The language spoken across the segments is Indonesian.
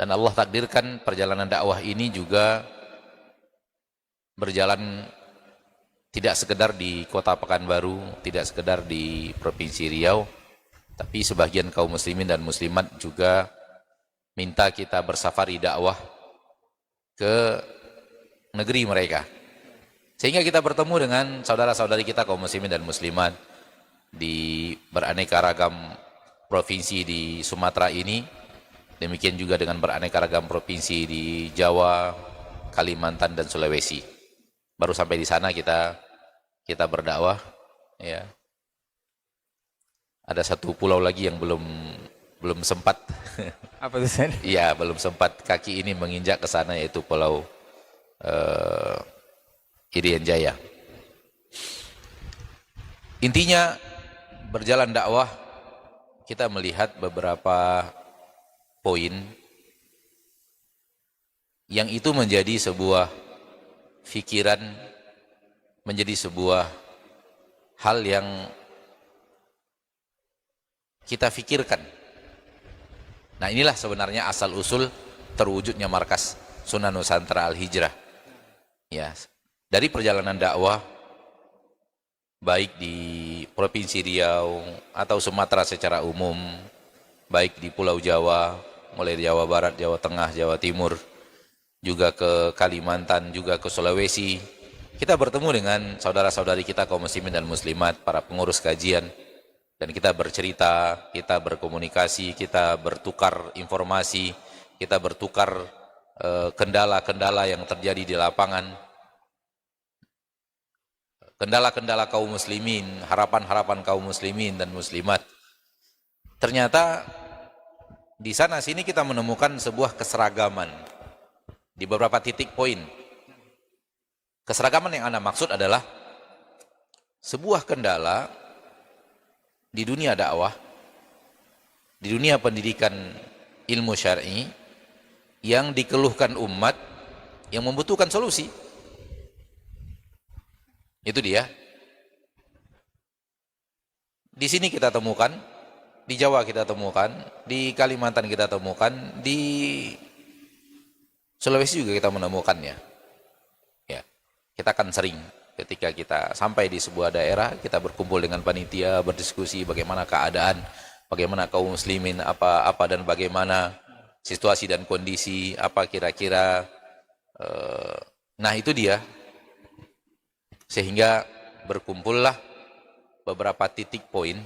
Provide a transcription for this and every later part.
Dan Allah takdirkan perjalanan dakwah ini juga berjalan tidak sekedar di Kota Pekanbaru, tidak sekedar di Provinsi Riau, tapi sebagian kaum muslimin dan muslimat juga minta kita bersafari dakwah ke negeri mereka. Sehingga kita bertemu dengan saudara-saudari kita kaum muslimin dan muslimat di beraneka ragam provinsi di Sumatera ini, demikian juga dengan beraneka ragam provinsi di Jawa, Kalimantan dan Sulawesi. Baru sampai di sana kita berdakwah, ya. Ada satu pulau lagi yang belum sempat. Apa itu, Sen? Iya, belum sempat kaki ini menginjak ke sana, yaitu Pulau Irian Jaya. Intinya berjalan dakwah, kita melihat beberapa poin yang itu menjadi sebuah pikiran, menjadi sebuah hal yang kita pikirkan. Nah, inilah sebenarnya asal-usul terwujudnya markas Sunnah Nusantara Al-Hijrah. Ya, dari perjalanan dakwah baik di Provinsi Riau atau Sumatera secara umum, baik di Pulau Jawa, mulai Jawa Barat, Jawa Tengah, Jawa Timur, juga ke Kalimantan, juga ke Sulawesi. Kita bertemu dengan saudara-saudari kita kaum muslimin dan muslimat, para pengurus kajian, dan kita bercerita, kita berkomunikasi, kita bertukar informasi, kita bertukar kendala-kendala yang terjadi di lapangan, kendala-kendala kaum muslimin, harapan-harapan kaum muslimin dan muslimat. Ternyata di sana sini kita menemukan sebuah keseragaman di beberapa titik poin. Keseragaman yang Anda maksud adalah sebuah kendala di dunia dakwah, di dunia pendidikan ilmu syar'i yang dikeluhkan umat yang membutuhkan solusi. Itu dia. Di sini kita temukan, di Jawa kita temukan, di Kalimantan kita temukan, di Sulawesi juga kita menemukannya. Ya, kita kan sering ketika kita sampai di sebuah daerah, kita berkumpul dengan panitia, berdiskusi bagaimana keadaan, bagaimana kaum muslimin, apa dan bagaimana situasi dan kondisi, apa kira-kira. Nah, itu dia. Sehingga berkumpullah beberapa titik poin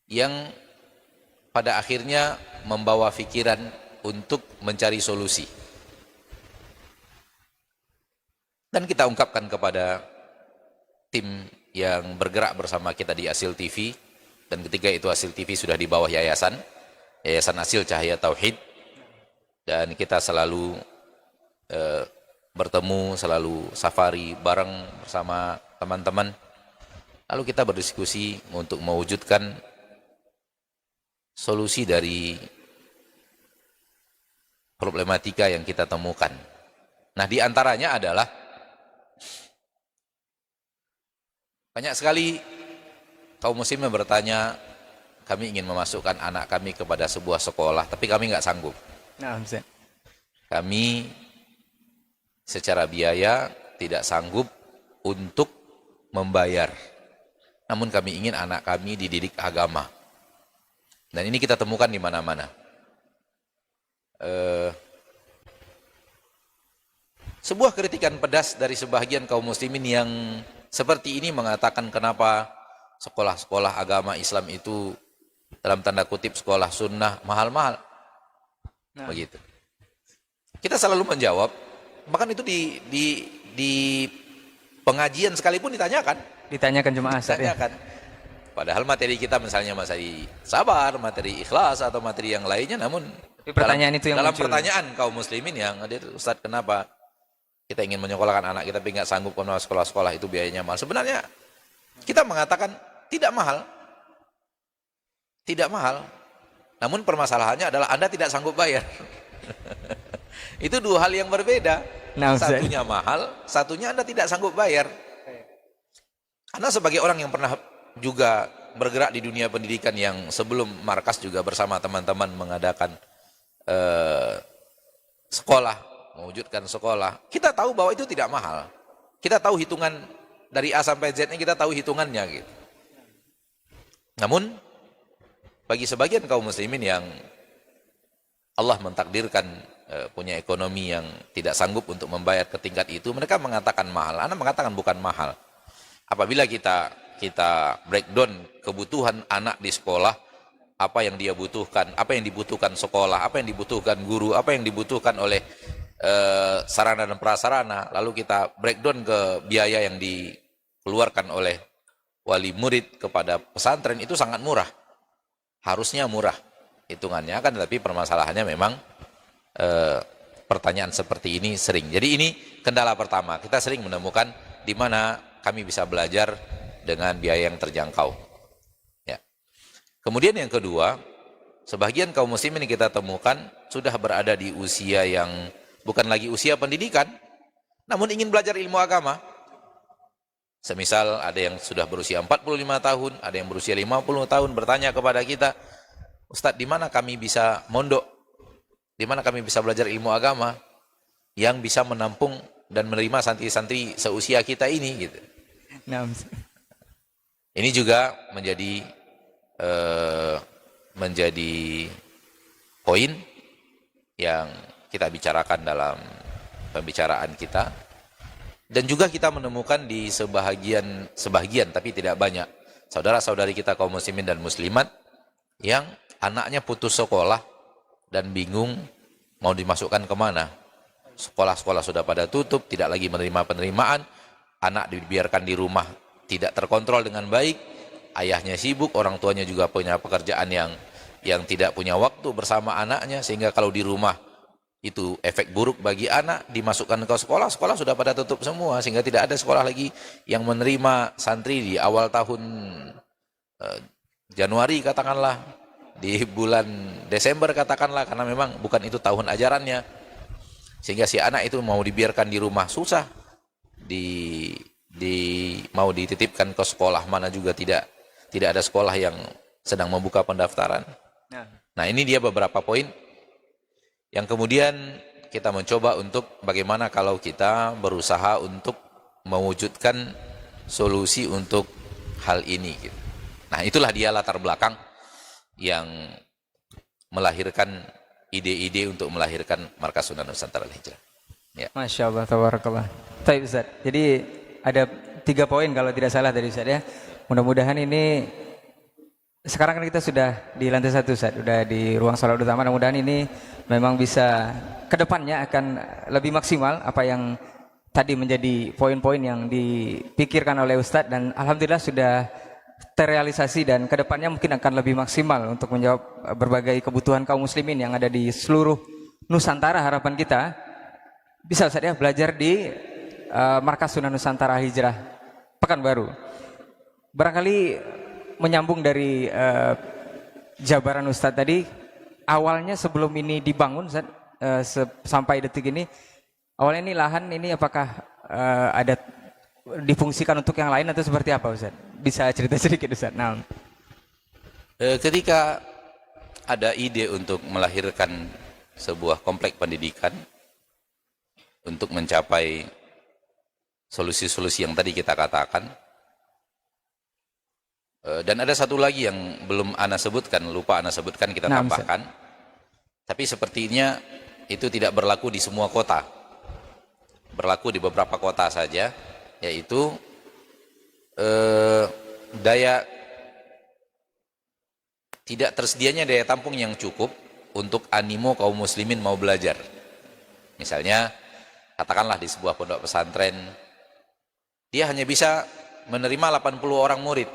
yang pada akhirnya membawa pikiran untuk mencari solusi. Dan kita ungkapkan kepada tim yang bergerak bersama kita di Asil TV, dan ketika itu Asil TV sudah di bawah Yayasan Asil Cahaya Tauhid, dan kita selalu bertemu, selalu safari bareng bersama teman-teman. Lalu kita berdiskusi untuk mewujudkan solusi dari problematika yang kita temukan. Nah, di antaranya adalah banyak sekali kaum muslimin bertanya, kami ingin memasukkan anak kami kepada sebuah sekolah, tapi kami nggak sanggup. Nah, Kami secara biaya tidak sanggup untuk membayar. Namun kami ingin anak kami dididik agama. Dan ini kita temukan di mana-mana. Sebuah kritikan pedas dari sebagian kaum muslimin yang seperti ini mengatakan kenapa sekolah-sekolah agama Islam itu dalam tanda kutip sekolah sunnah mahal-mahal. Nah, begitu. Kita selalu menjawab, bahkan itu di pengajian sekalipun ditanyakan jemaah ya. Padahal materi kita misalnya materi sabar, materi ikhlas atau materi yang lainnya, namun pertanyaan itu yang dalam muncul. Pertanyaan kaum muslimin yang hadir, Ustaz, kenapa kita ingin menyekolahkan anak kita tapi nggak sanggup karena sekolah-sekolah itu biayanya mahal? Sebenarnya kita mengatakan tidak mahal, namun permasalahannya adalah Anda tidak sanggup bayar. Itu dua hal yang berbeda. Nah, satunya mahal, satunya Anda tidak sanggup bayar. Anda sebagai orang yang pernah juga bergerak di dunia pendidikan, yang sebelum markas juga bersama teman-teman mengadakan eh, sekolah, mewujudkan sekolah. Kita tahu bahwa itu tidak mahal. Kita tahu hitungan dari A sampai Z-nya, kita tahu hitungannya gitu. Namun bagi sebagian kaum muslimin yang Allah mentakdirkan punya ekonomi yang tidak sanggup untuk membayar ke tingkat itu, mereka mengatakan mahal. Anak mengatakan bukan mahal. Apabila kita breakdown kebutuhan anak di sekolah, apa yang dia butuhkan, apa yang dibutuhkan sekolah, apa yang dibutuhkan guru, apa yang dibutuhkan oleh sarana dan prasarana, lalu kita breakdown ke biaya yang dikeluarkan oleh wali murid kepada pesantren, itu sangat murah. Harusnya murah hitungannya, kan, tetapi permasalahannya memang pertanyaan seperti ini sering. Jadi ini kendala pertama, kita sering menemukan di mana kami bisa belajar dengan biaya yang terjangkau. Ya. Kemudian yang kedua, sebagian kaum muslimin yang kita temukan sudah berada di usia yang bukan lagi usia pendidikan, namun ingin belajar ilmu agama. Semisal ada yang sudah berusia 45 tahun, ada yang berusia 50 tahun, bertanya kepada kita, Ustadz, di mana kami bisa mondok? Di mana kami bisa belajar ilmu agama yang bisa menampung dan menerima santri-santri seusia kita ini, gitu. Nah, Ini juga menjadi poin yang kita bicarakan dalam pembicaraan kita, dan juga kita menemukan di sebagian tapi tidak banyak saudara-saudari kita kaum muslimin dan muslimat yang anaknya putus sekolah dan bingung mau dimasukkan kemana. Sekolah-sekolah sudah pada tutup, tidak lagi menerima penerimaan, anak dibiarkan di rumah tidak terkontrol dengan baik, ayahnya sibuk, orang tuanya juga punya pekerjaan yang tidak punya waktu bersama anaknya, sehingga kalau di rumah itu efek buruk bagi anak. Dimasukkan ke sekolah, sekolah sudah pada tutup semua, sehingga tidak ada sekolah lagi yang menerima santri di awal tahun Januari katakanlah, di bulan Desember katakanlah, karena memang bukan itu tahun ajarannya, sehingga si anak itu mau dibiarkan di rumah susah, mau dititipkan ke sekolah mana juga tidak ada sekolah yang sedang membuka pendaftaran. Nah, ini dia beberapa poin yang kemudian kita mencoba untuk bagaimana kalau kita berusaha untuk mewujudkan solusi untuk hal ini, gitu. Nah, itulah dia latar belakang yang melahirkan ide-ide untuk melahirkan Markas Sunan Nusantara Al-Hijrah. Ya. Masya Allah, tabarakallah. Baik Ustaz, jadi ada 3 poin kalau tidak salah dari Ustaz ya. Mudah-mudahan ini, sekarang kan kita sudah di lantai 1 Ustaz, sudah di ruang salat utama. Mudah-mudahan ini memang bisa kedepannya akan lebih maksimal apa yang tadi menjadi poin-poin yang dipikirkan oleh Ustaz, dan alhamdulillah sudah terrealisasi, dan kedepannya mungkin akan lebih maksimal untuk menjawab berbagai kebutuhan kaum muslimin yang ada di seluruh Nusantara. Harapan kita bisa Ustaz ya belajar di Markas Sunan Nusantara Al-Hijrah Pekanbaru. Barangkali menyambung dari jabaran Ustaz tadi, awalnya sebelum ini dibangun Ustaz, sampai detik ini, awalnya ini lahan ini apakah ada difungsikan untuk yang lain atau seperti apa Ustaz? Bisa cerita sedikit Ustaz? Nah. Ketika ada ide untuk melahirkan sebuah kompleks pendidikan untuk mencapai solusi-solusi yang tadi kita katakan, dan ada satu lagi yang belum Ana sebutkan, lupa Ana sebutkan, kita tambahkan. Tapi sepertinya itu tidak berlaku di semua kota, berlaku di beberapa kota saja, yaitu tidak tersedianya daya tampung yang cukup untuk animo kaum muslimin mau belajar. Misalnya, katakanlah di sebuah pondok pesantren, dia hanya bisa menerima 80 orang murid,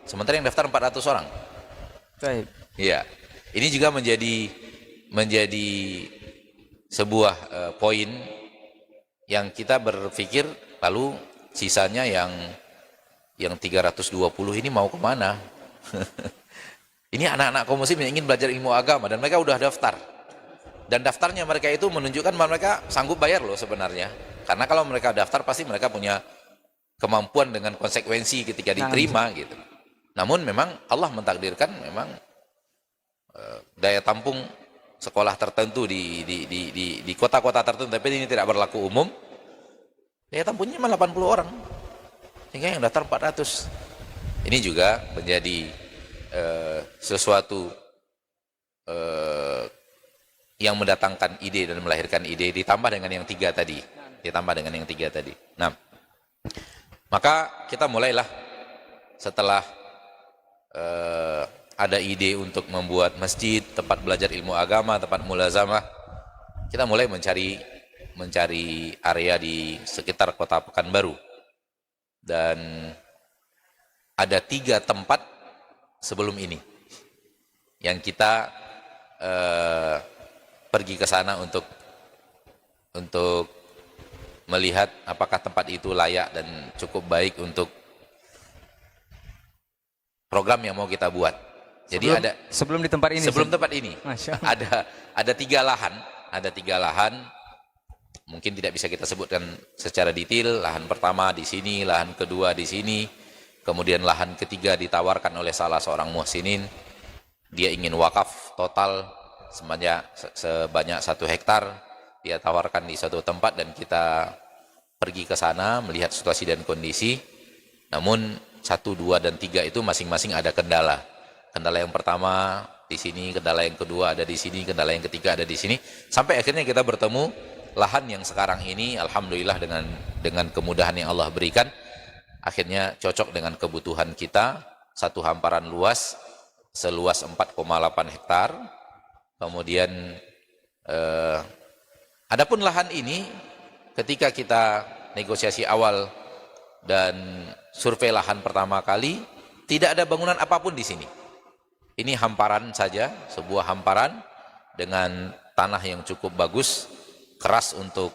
sementara yang daftar 400 orang. Baik. Iya. Ini juga menjadi sebuah poin yang kita berpikir, lalu sisanya yang 320 ini mau kemana? Ini anak-anak kaum muslim yang ingin belajar ilmu agama dan mereka udah daftar. Dan daftarnya mereka itu menunjukkan bahwa mereka sanggup bayar loh sebenarnya. Karena kalau mereka daftar pasti mereka punya kemampuan dengan konsekuensi ketika diterima gitu. Namun memang Allah mentakdirkan memang daya tampung sekolah tertentu di kota-kota tertentu, tapi ini tidak berlaku umum. Daya tampungnya cuma 80 orang, sehingga yang daftar 400. Ini juga menjadi sesuatu yang mendatangkan ide dan melahirkan ide, ditambah dengan yang tiga tadi. Nah, maka kita mulailah setelah ada ide untuk membuat masjid, tempat belajar ilmu agama, tempat mulazamah, kita mulai mencari area di sekitar kota Pekanbaru. Dan ada 3 tempat sebelum ini yang kita pergi ke sana untuk melihat apakah tempat itu layak dan cukup baik untuk program yang mau kita buat. Jadi sebelum di tempat ini. Sebelum tempat ini Masya Allah. ada 3 lahan. Mungkin tidak bisa kita sebutkan secara detail. Lahan pertama di sini, lahan kedua di sini, kemudian lahan ketiga ditawarkan oleh salah seorang muhsinin. Dia ingin wakaf total sebanyak 1 hektar. Dia tawarkan di satu tempat dan kita pergi ke sana melihat situasi dan kondisi. Namun 1, 2, dan 3 itu masing-masing ada kendala. Kendala yang pertama di sini, kendala yang kedua ada di sini, kendala yang ketiga ada di sini. Sampai akhirnya kita bertemu lahan yang sekarang ini, alhamdulillah dengan kemudahan yang Allah berikan, akhirnya cocok dengan kebutuhan kita. Satu hamparan luas, seluas 4,8 hektar. Kemudian adapun lahan ini, ketika kita negosiasi awal dan survei lahan pertama kali, tidak ada bangunan apapun di sini. Ini hamparan saja, sebuah hamparan dengan tanah yang cukup bagus, keras untuk,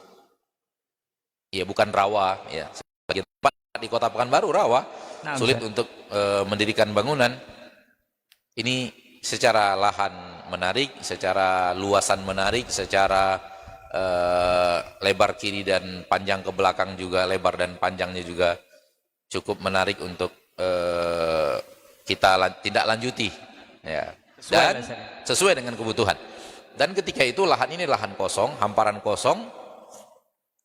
ya bukan rawa, ya sebagian tempat di kota Pekanbaru rawa, sulit untuk mendirikan bangunan. Ini secara lahan menarik, secara luasan menarik, secara lebar kiri dan panjang ke belakang juga, lebar dan panjangnya juga cukup menarik untuk kita tindak lanjuti, ya, dan sesuai dengan kebutuhan. Dan ketika itu lahan ini lahan kosong, hamparan kosong,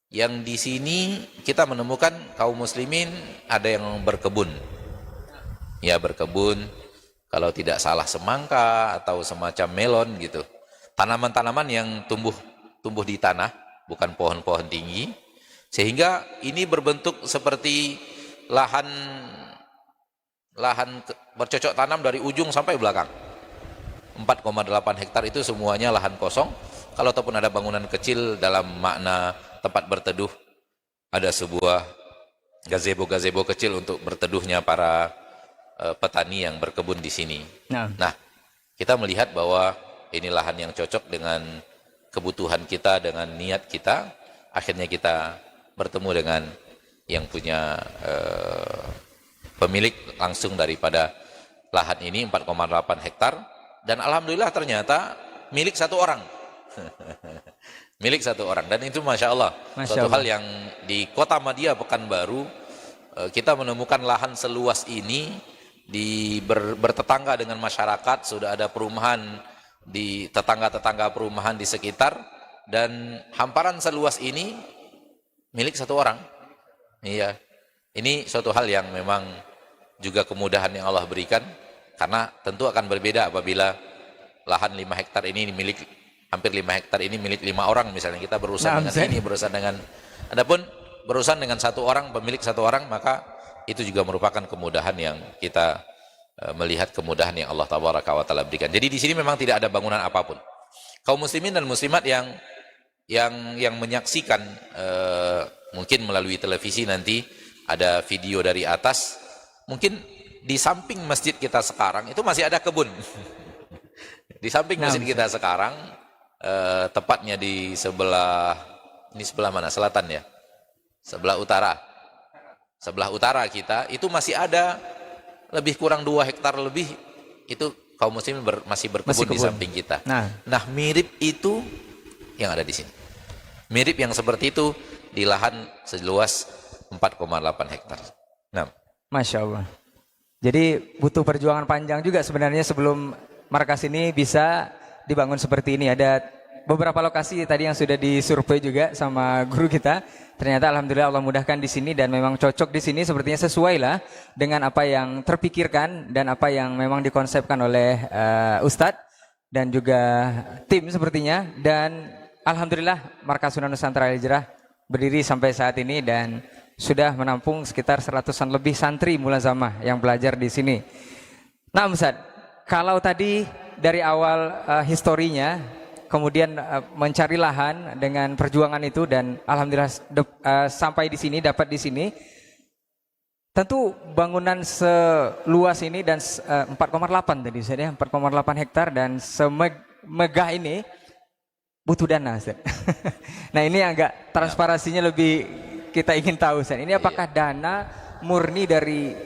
yang di sini kita menemukan kaum muslimin ada yang berkebun, ya berkebun, kalau tidak salah semangka atau semacam melon gitu, tanaman-tanaman yang tumbuh di tanah, bukan pohon-pohon tinggi, sehingga ini berbentuk seperti lahan bercocok tanam dari ujung sampai belakang. 4,8 hektar itu semuanya lahan kosong. Kalau ataupun ada bangunan kecil dalam makna tempat berteduh, ada sebuah gazebo kecil untuk berteduhnya para petani yang berkebun di sini. Nah, kita melihat bahwa ini lahan yang cocok dengan kebutuhan kita, dengan niat kita. Akhirnya kita bertemu dengan yang punya pemilik langsung daripada lahan ini, 4,8 hektar. Dan alhamdulillah ternyata milik 1 orang. Milik 1 orang. Dan itu Masya Allah, suatu hal yang di kota Madia Pekanbaru, kita menemukan lahan seluas ini, bertetangga dengan masyarakat, sudah ada perumahan di tetangga-tetangga perumahan di sekitar, dan hamparan seluas ini milik 1 orang. Iya, ini suatu hal yang memang juga kemudahan yang Allah berikan, karena tentu akan berbeda apabila lahan 5 hektar ini milik, hampir 5 hektar ini milik 5 orang misalnya, kita berurusan dengan ini, berurusan dengan, adapun berurusan dengan 1 orang, pemilik 1 orang, maka itu juga merupakan kemudahan yang kita melihat kemudahan yang Allah Tabaraka wa Ta'ala berikan. Jadi di sini memang tidak ada bangunan apapun. Kaum muslimin dan muslimat yang menyaksikan, mungkin melalui televisi nanti ada video dari atas, mungkin di samping masjid kita sekarang itu masih ada kebun. Di samping masjid kita sekarang, tepatnya di sebelah, ini sebelah mana? Selatan ya? Sebelah utara. Sebelah utara kita itu masih ada lebih kurang 2 hektar lebih, itu kaum muslimin masih berkebun di samping kita. Nah, mirip itu yang ada di sini. Mirip yang seperti itu di lahan seluas 4,8 hektar. Nah, Masya Allah. Jadi butuh perjuangan panjang juga sebenarnya sebelum markas ini bisa dibangun seperti ini. Ada beberapa lokasi tadi yang sudah disurvei juga sama guru kita. Ternyata alhamdulillah Allah mudahkan di sini dan memang cocok di sini, sepertinya sesuai lah dengan apa yang terpikirkan dan apa yang memang dikonsepkan oleh Ustadz dan juga tim sepertinya. Dan alhamdulillah Markas Sunan Nusantara Al Hijrah berdiri sampai saat ini dan sudah menampung sekitar 100-an lebih santri mulazamah yang belajar di sini. Nah Ustadz, kalau tadi dari awal historinya, kemudian mencari lahan dengan perjuangan itu dan alhamdulillah sampai di sini, dapat di sini. Tentu bangunan seluas ini dan 4,8 tadi saya 4,8 hektar dan semegah ini butuh dana, Ustaz. Nah, ini agak transparansinya lebih kita ingin tahu, Ustaz. Ini apakah dana murni dari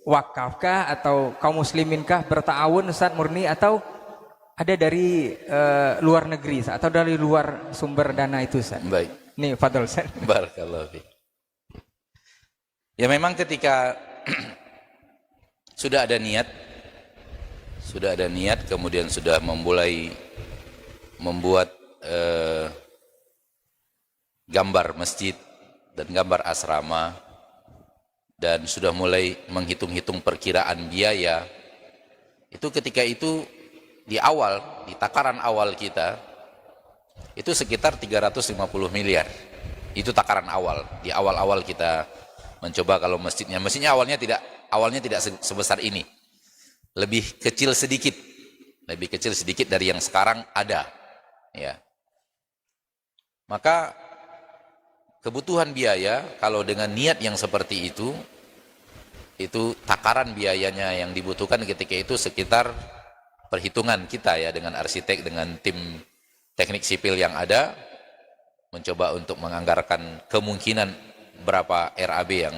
wakafkah atau kaum musliminkah bertawun, Ustaz, murni, atau ada dari luar negeri atau dari luar sumber dana itu, Ustaz? Baik. Nih, fadhol, Ustaz. Barakallahu fiik. Ya memang ketika sudah ada niat kemudian sudah memulai membuat gambar masjid dan gambar asrama dan sudah mulai menghitung-hitung perkiraan biaya, itu ketika itu di awal, di takaran awal kita itu sekitar 350 miliar. Itu takaran awal. Di awal-awal kita mencoba kalau masjidnya awalnya tidak sebesar ini. Lebih kecil sedikit dari yang sekarang ada, ya. Maka kebutuhan biaya kalau dengan niat yang seperti itu takaran biayanya yang dibutuhkan ketika itu sekitar, perhitungan kita ya dengan arsitek, dengan tim teknik sipil yang ada, mencoba untuk menganggarkan kemungkinan berapa RAB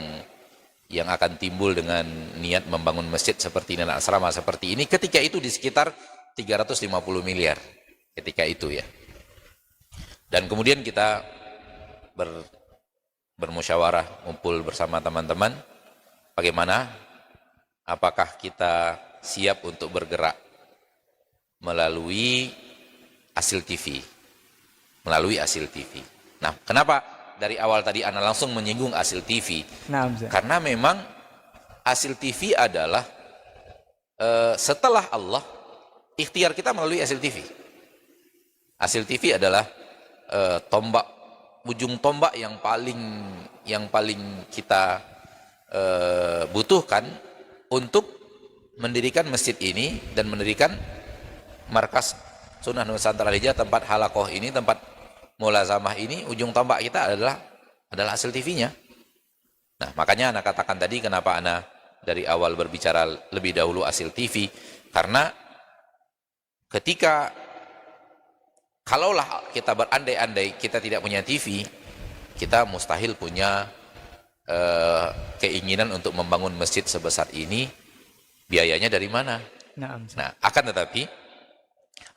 yang akan timbul dengan niat membangun masjid seperti ini, asrama seperti ini. Ketika itu di sekitar 350 miliar ketika itu ya. Dan kemudian kita bermusyawarah, ngumpul bersama teman-teman, bagaimana, apakah kita siap untuk bergerak melalui hasil TV. Nah, kenapa dari awal tadi Ana langsung menyinggung hasil TV? Nah, karena memang hasil TV adalah setelah Allah, ikhtiar kita melalui hasil TV. Hasil TV adalah ujung tombak yang paling kita butuhkan untuk mendirikan masjid ini dan mendirikan Markas Sunan Nusantara Al Hijrah, tempat halakoh ini, tempat mulazamah ini. Ujung tombak kita adalah hasil TV-nya. Nah, makanya Ana katakan tadi kenapa Ana dari awal berbicara lebih dahulu hasil TV, karena ketika kalaulah kita berandai-andai kita tidak punya TV, kita mustahil punya keinginan untuk membangun masjid sebesar ini. Biayanya dari mana? Nah, akan tetapi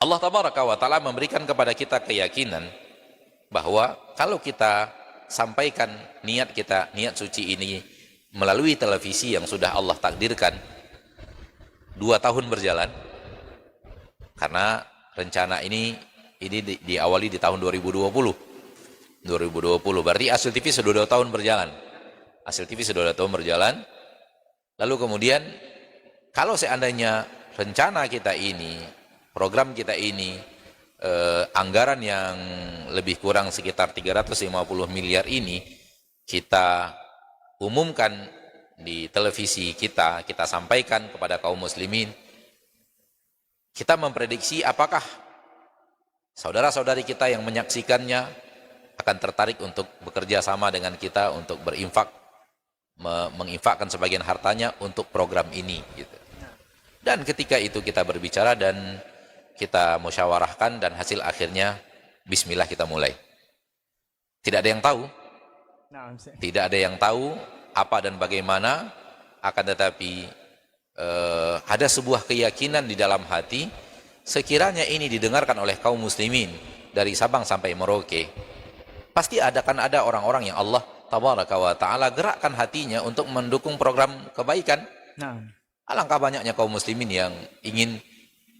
Allah Tabaraka wa Ta'ala memberikan kepada kita keyakinan bahwa kalau kita sampaikan niat kita, niat suci ini melalui televisi yang sudah Allah takdirkan 2 tahun berjalan, karena rencana ini diawali di tahun 2020, berarti hasil TV sudah 2 tahun berjalan. Lalu kemudian kalau seandainya rencana kita ini, program kita ini, anggaran yang lebih kurang sekitar 350 miliar ini kita umumkan di televisi kita sampaikan kepada kaum muslimin, kita memprediksi apakah saudara-saudari kita yang menyaksikannya akan tertarik untuk bekerja sama dengan kita untuk menginfakkan sebagian hartanya untuk program ini gitu. Dan ketika itu kita berbicara dan kita musyawarahkan dan hasil akhirnya bismillah kita mulai. Tidak ada yang tahu apa dan bagaimana, akan tetapi ada sebuah keyakinan di dalam hati, sekiranya ini didengarkan oleh kaum muslimin dari Sabang sampai Merauke, pasti akan ada orang-orang yang Allah Tabaraka wa Ta'ala gerakkan hatinya untuk mendukung program kebaikan. Alangkah banyaknya kaum muslimin yang ingin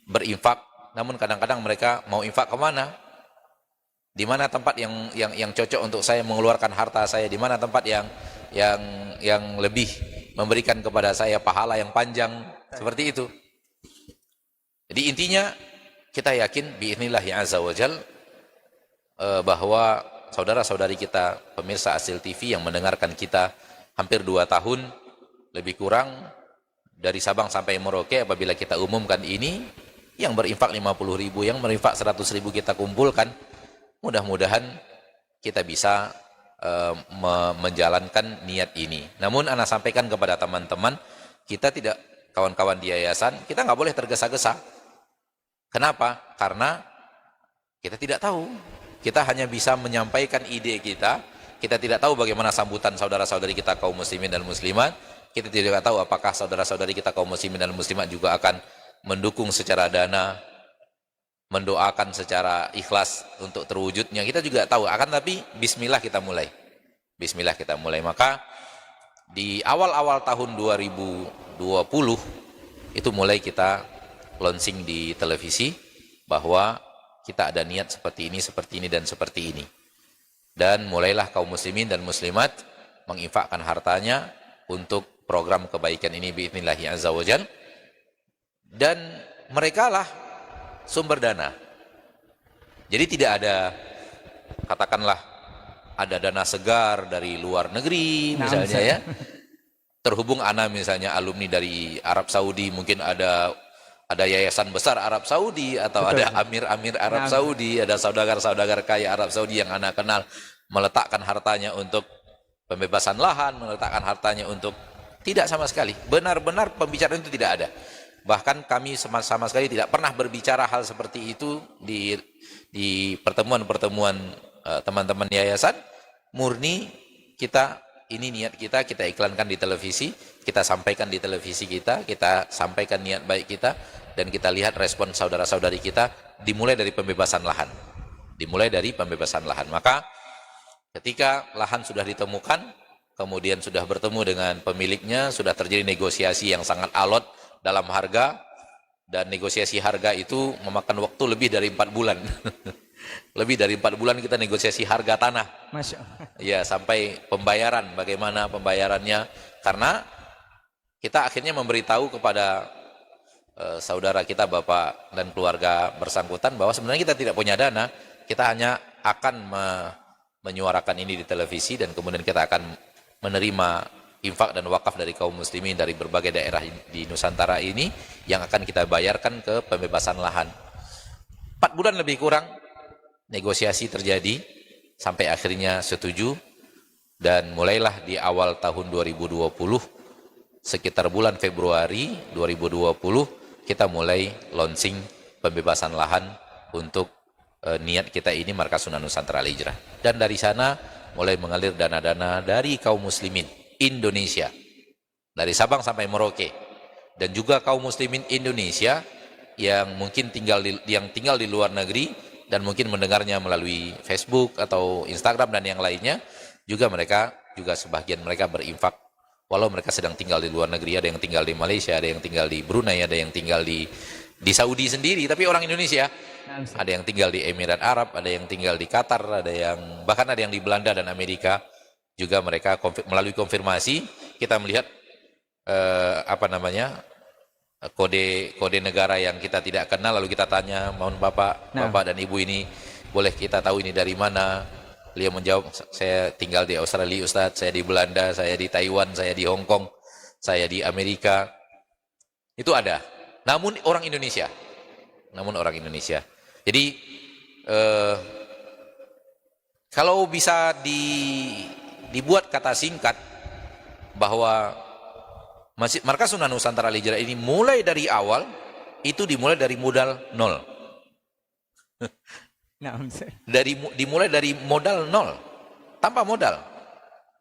berinfak namun kadang-kadang mereka mau infak kemana? Di mana tempat yang cocok untuk saya mengeluarkan harta saya? Di mana tempat yang lebih memberikan kepada saya pahala yang panjang? Seperti itu. Jadi intinya kita yakin biiznillah ya azza wajal bahwa saudara-saudari kita pemirsa Asil TV yang mendengarkan kita hampir 2 tahun lebih kurang dari Sabang sampai Merauke, apabila kita umumkan ini, yang berinfak 50.000, yang berinfak 100.000 kita kumpulkan, mudah-mudahan kita bisa menjalankan niat ini. Namun ana sampaikan kepada teman-teman, kita tidak, kawan-kawan di yayasan, kita nggak boleh tergesa-gesa. Kenapa? Karena kita tidak tahu. Kita hanya bisa menyampaikan ide kita. Kita tidak tahu bagaimana sambutan saudara-saudari kita kaum muslimin dan muslimat. Kita tidak tahu apakah saudara-saudari kita kaum muslimin dan muslimat juga akan mendukung secara dana, mendoakan secara ikhlas untuk terwujudnya. Kita juga tahu, akan tapi bismillah kita mulai. Bismillah kita mulai. Maka di awal-awal tahun 2020 itu mulai kita launching di televisi bahwa kita ada niat seperti ini, dan seperti ini. Dan mulailah kaum muslimin dan muslimat menginfakkan hartanya untuk program kebaikan ini biidznillah azza wajal. Dan merekalah sumber dana. Jadi tidak ada, katakanlah ada dana segar dari luar negeri misalnya ya. Terhubung ana misalnya alumni dari Arab Saudi, mungkin ada yayasan besar Arab Saudi, atau betul, ada amir-amir Arab Saudi, ada saudagar-saudagar kaya Arab Saudi yang ana kenal, meletakkan hartanya untuk pembebasan lahan, meletakkan hartanya untuk, tidak sama sekali. Benar-benar pembicaraan itu tidak ada. Bahkan kami sama sekali tidak pernah berbicara hal seperti itu di pertemuan-pertemuan teman-teman yayasan. Murni kita, ini niat kita iklankan di televisi, kita sampaikan di televisi kita sampaikan niat baik kita, dan kita lihat respon saudara-saudari kita dimulai dari pembebasan lahan. Maka ketika lahan sudah ditemukan, kemudian sudah bertemu dengan pemiliknya, sudah terjadi negosiasi yang sangat alot dalam harga, dan negosiasi harga itu memakan waktu lebih dari 4 bulan. Lebih dari 4 bulan kita negosiasi harga tanah. Masya Allah. Ya, sampai pembayaran, bagaimana pembayarannya, karena kita akhirnya memberitahu kepada saudara kita, bapak dan keluarga bersangkutan, bahwa sebenarnya kita tidak punya dana, kita hanya akan menyuarakan ini di televisi, dan kemudian kita akan menerima infak dan wakaf dari kaum muslimin dari berbagai daerah di Nusantara ini, yang akan kita bayarkan ke pembebasan lahan. 4 bulan lebih kurang negosiasi terjadi, sampai akhirnya setuju, dan mulailah di awal tahun 2020, sekitar bulan Februari 2020, kita mulai launching pembebasan lahan untuk niat kita ini Markas Sunnah Nusantara Al-Hijrah. Dan dari sana mulai mengalir dana-dana dari kaum muslimin Indonesia, dari Sabang sampai Merauke, dan juga kaum muslimin Indonesia yang mungkin tinggal di luar negeri dan mungkin mendengarnya melalui Facebook atau Instagram dan yang lainnya, juga sebagian mereka berinfak walau mereka sedang tinggal di luar negeri. Ada yang tinggal di Malaysia, ada yang tinggal di Brunei, ada yang tinggal di Saudi sendiri, tapi orang Indonesia. Ada yang tinggal di Emirat Arab, ada yang tinggal di Qatar, bahkan ada yang di Belanda dan Amerika. Juga mereka melalui konfirmasi, kita melihat kode negara yang kita tidak kenal, lalu kita tanya, mohon bapak dan ibu ini boleh kita tahu ini dari mana? Beliau menjawab, saya tinggal di Australia Ustadz, saya di Belanda, saya di Taiwan, saya di Hong Kong, saya di Amerika. Itu ada. Namun orang Indonesia. Jadi kalau bisa dibuat kata singkat bahwa Markas Sunnah Nusantara Al-Hijrah ini mulai dari awal itu dimulai dari modal nol. Dimulai dari modal nol, tanpa modal,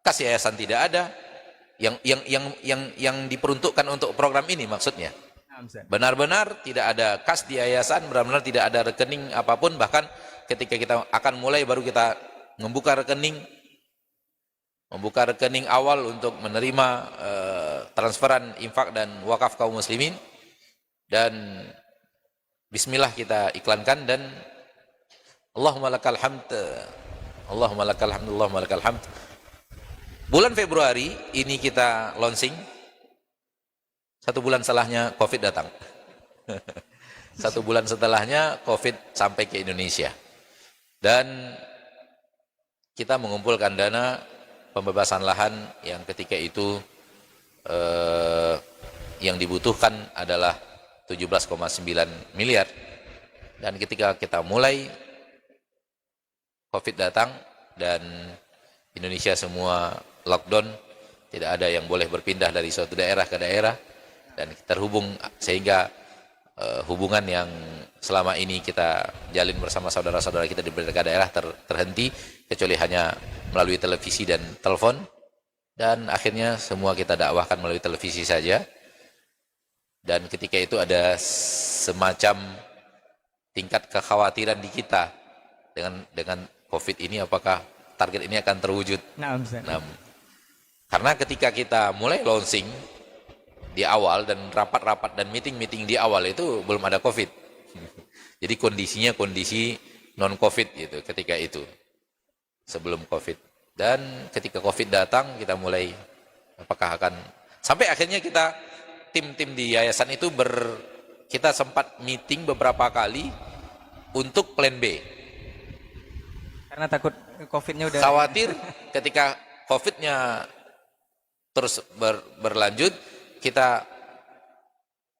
kas yayasan tidak ada, yang diperuntukkan untuk program ini maksudnya. Benar-benar tidak ada kas di yayasan, benar-benar tidak ada rekening apapun. Bahkan ketika kita akan mulai, baru kita membuka rekening awal untuk menerima transferan infak dan wakaf kaum muslimin. Dan bismillah kita iklankan dan Allahumma lakal hamd, Allahumma lakal hamd, Allahumma lakal hamd. Bulan Februari ini kita launching, 1 bulan setelahnya COVID datang. 1 bulan setelahnya COVID sampai ke Indonesia. Dan kita mengumpulkan dana pembebasan lahan yang ketika itu yang dibutuhkan adalah 17,9 miliar. Dan ketika kita mulai, COVID datang dan Indonesia semua lockdown, tidak ada yang boleh berpindah dari suatu daerah ke daerah, dan terhubung sehingga hubungan yang selama ini kita jalin bersama saudara-saudara kita di berbagai daerah terhenti, kecuali hanya melalui televisi dan telepon, dan akhirnya semua kita dakwahkan melalui televisi saja. Dan ketika itu ada semacam tingkat kekhawatiran di kita dengan COVID ini, apakah target ini akan terwujud. Nah, karena ketika kita mulai launching di awal dan rapat-rapat dan meeting-meeting di awal itu belum ada COVID. Jadi kondisinya kondisi non-COVID gitu ketika itu, sebelum COVID. Dan ketika COVID datang, kita mulai apakah akan, sampai akhirnya kita tim-tim di yayasan itu kita sempat meeting beberapa kali untuk plan B. Karena takut COVID-nya udah khawatir ketika COVID-nya terus berlanjut, kita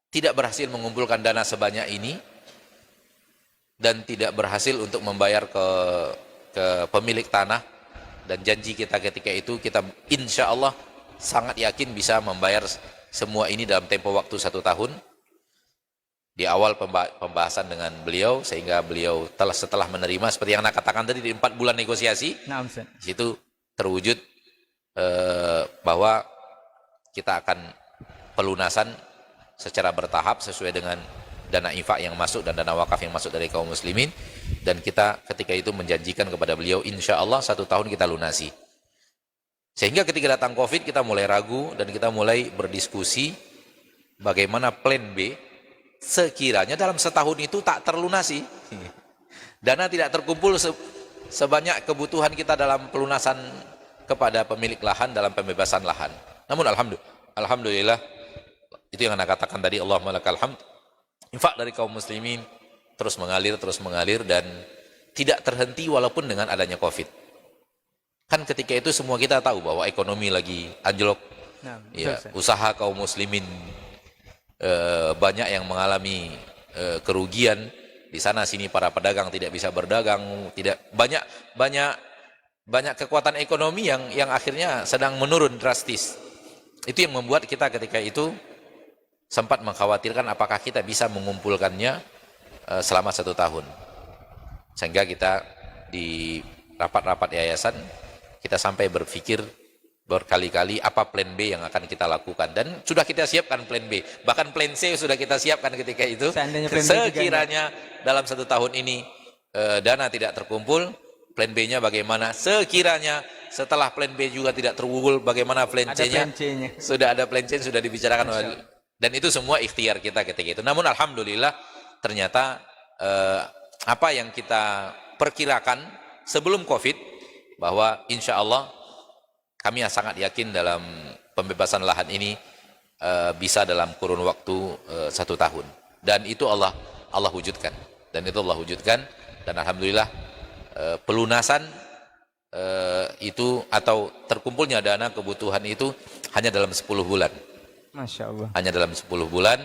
tidak berhasil mengumpulkan dana sebanyak ini dan tidak berhasil untuk membayar ke pemilik tanah, dan janji kita ketika itu, kita insya Allah sangat yakin bisa membayar semua ini dalam tempo waktu 1 tahun. Di awal pembahasan dengan beliau, sehingga beliau setelah menerima seperti yang Anda katakan tadi, di 4 bulan negosiasi, di situ terwujud bahwa kita akan pelunasan secara bertahap sesuai dengan dana infak yang masuk dan dana wakaf yang masuk dari kaum muslimin. Dan kita ketika itu menjanjikan kepada beliau, insya Allah 1 tahun kita lunasi. Sehingga ketika datang COVID, kita mulai ragu dan kita mulai berdiskusi bagaimana plan B sekiranya dalam setahun itu tak terlunasi. Dana tidak terkumpul sebanyak kebutuhan kita dalam pelunasan kepada pemilik lahan dalam pembebasan lahan. Namun alhamdulillah, itu yang Anda katakan tadi, Allahumma lakal hamd, infak dari kaum muslimin terus mengalir dan tidak terhenti walaupun dengan adanya COVID. Kan ketika itu semua kita tahu bahwa ekonomi lagi anjlok, usaha kaum muslimin banyak yang mengalami kerugian di sana sini, para pedagang tidak bisa berdagang, tidak banyak kekuatan ekonomi yang akhirnya sedang menurun drastis. Itu yang membuat kita ketika itu sempat mengkhawatirkan apakah kita bisa mengumpulkannya selama 1 tahun. Sehingga kita di rapat-rapat yayasan, kita sampai berpikir berkali-kali apa plan B yang akan kita lakukan, dan sudah kita siapkan plan B, bahkan plan C sudah kita siapkan ketika itu. Sekiranya dalam 1 tahun ini dana tidak terkumpul, plan B-nya bagaimana? Sekiranya setelah plan B juga tidak terkumpul, bagaimana plan C-nya? Sudah ada plan C, sudah dibicarakan, dan itu semua ikhtiar kita ketika itu. Namun alhamdulillah ternyata apa yang kita perkirakan sebelum COVID, bahwa insya Allah kami sangat yakin dalam pembebasan lahan ini bisa dalam kurun waktu 1 tahun, dan itu Allah wujudkan, dan alhamdulillah pelunasan itu atau terkumpulnya dana kebutuhan itu hanya dalam 10 bulan. Masya Allah. Hanya dalam 10 bulan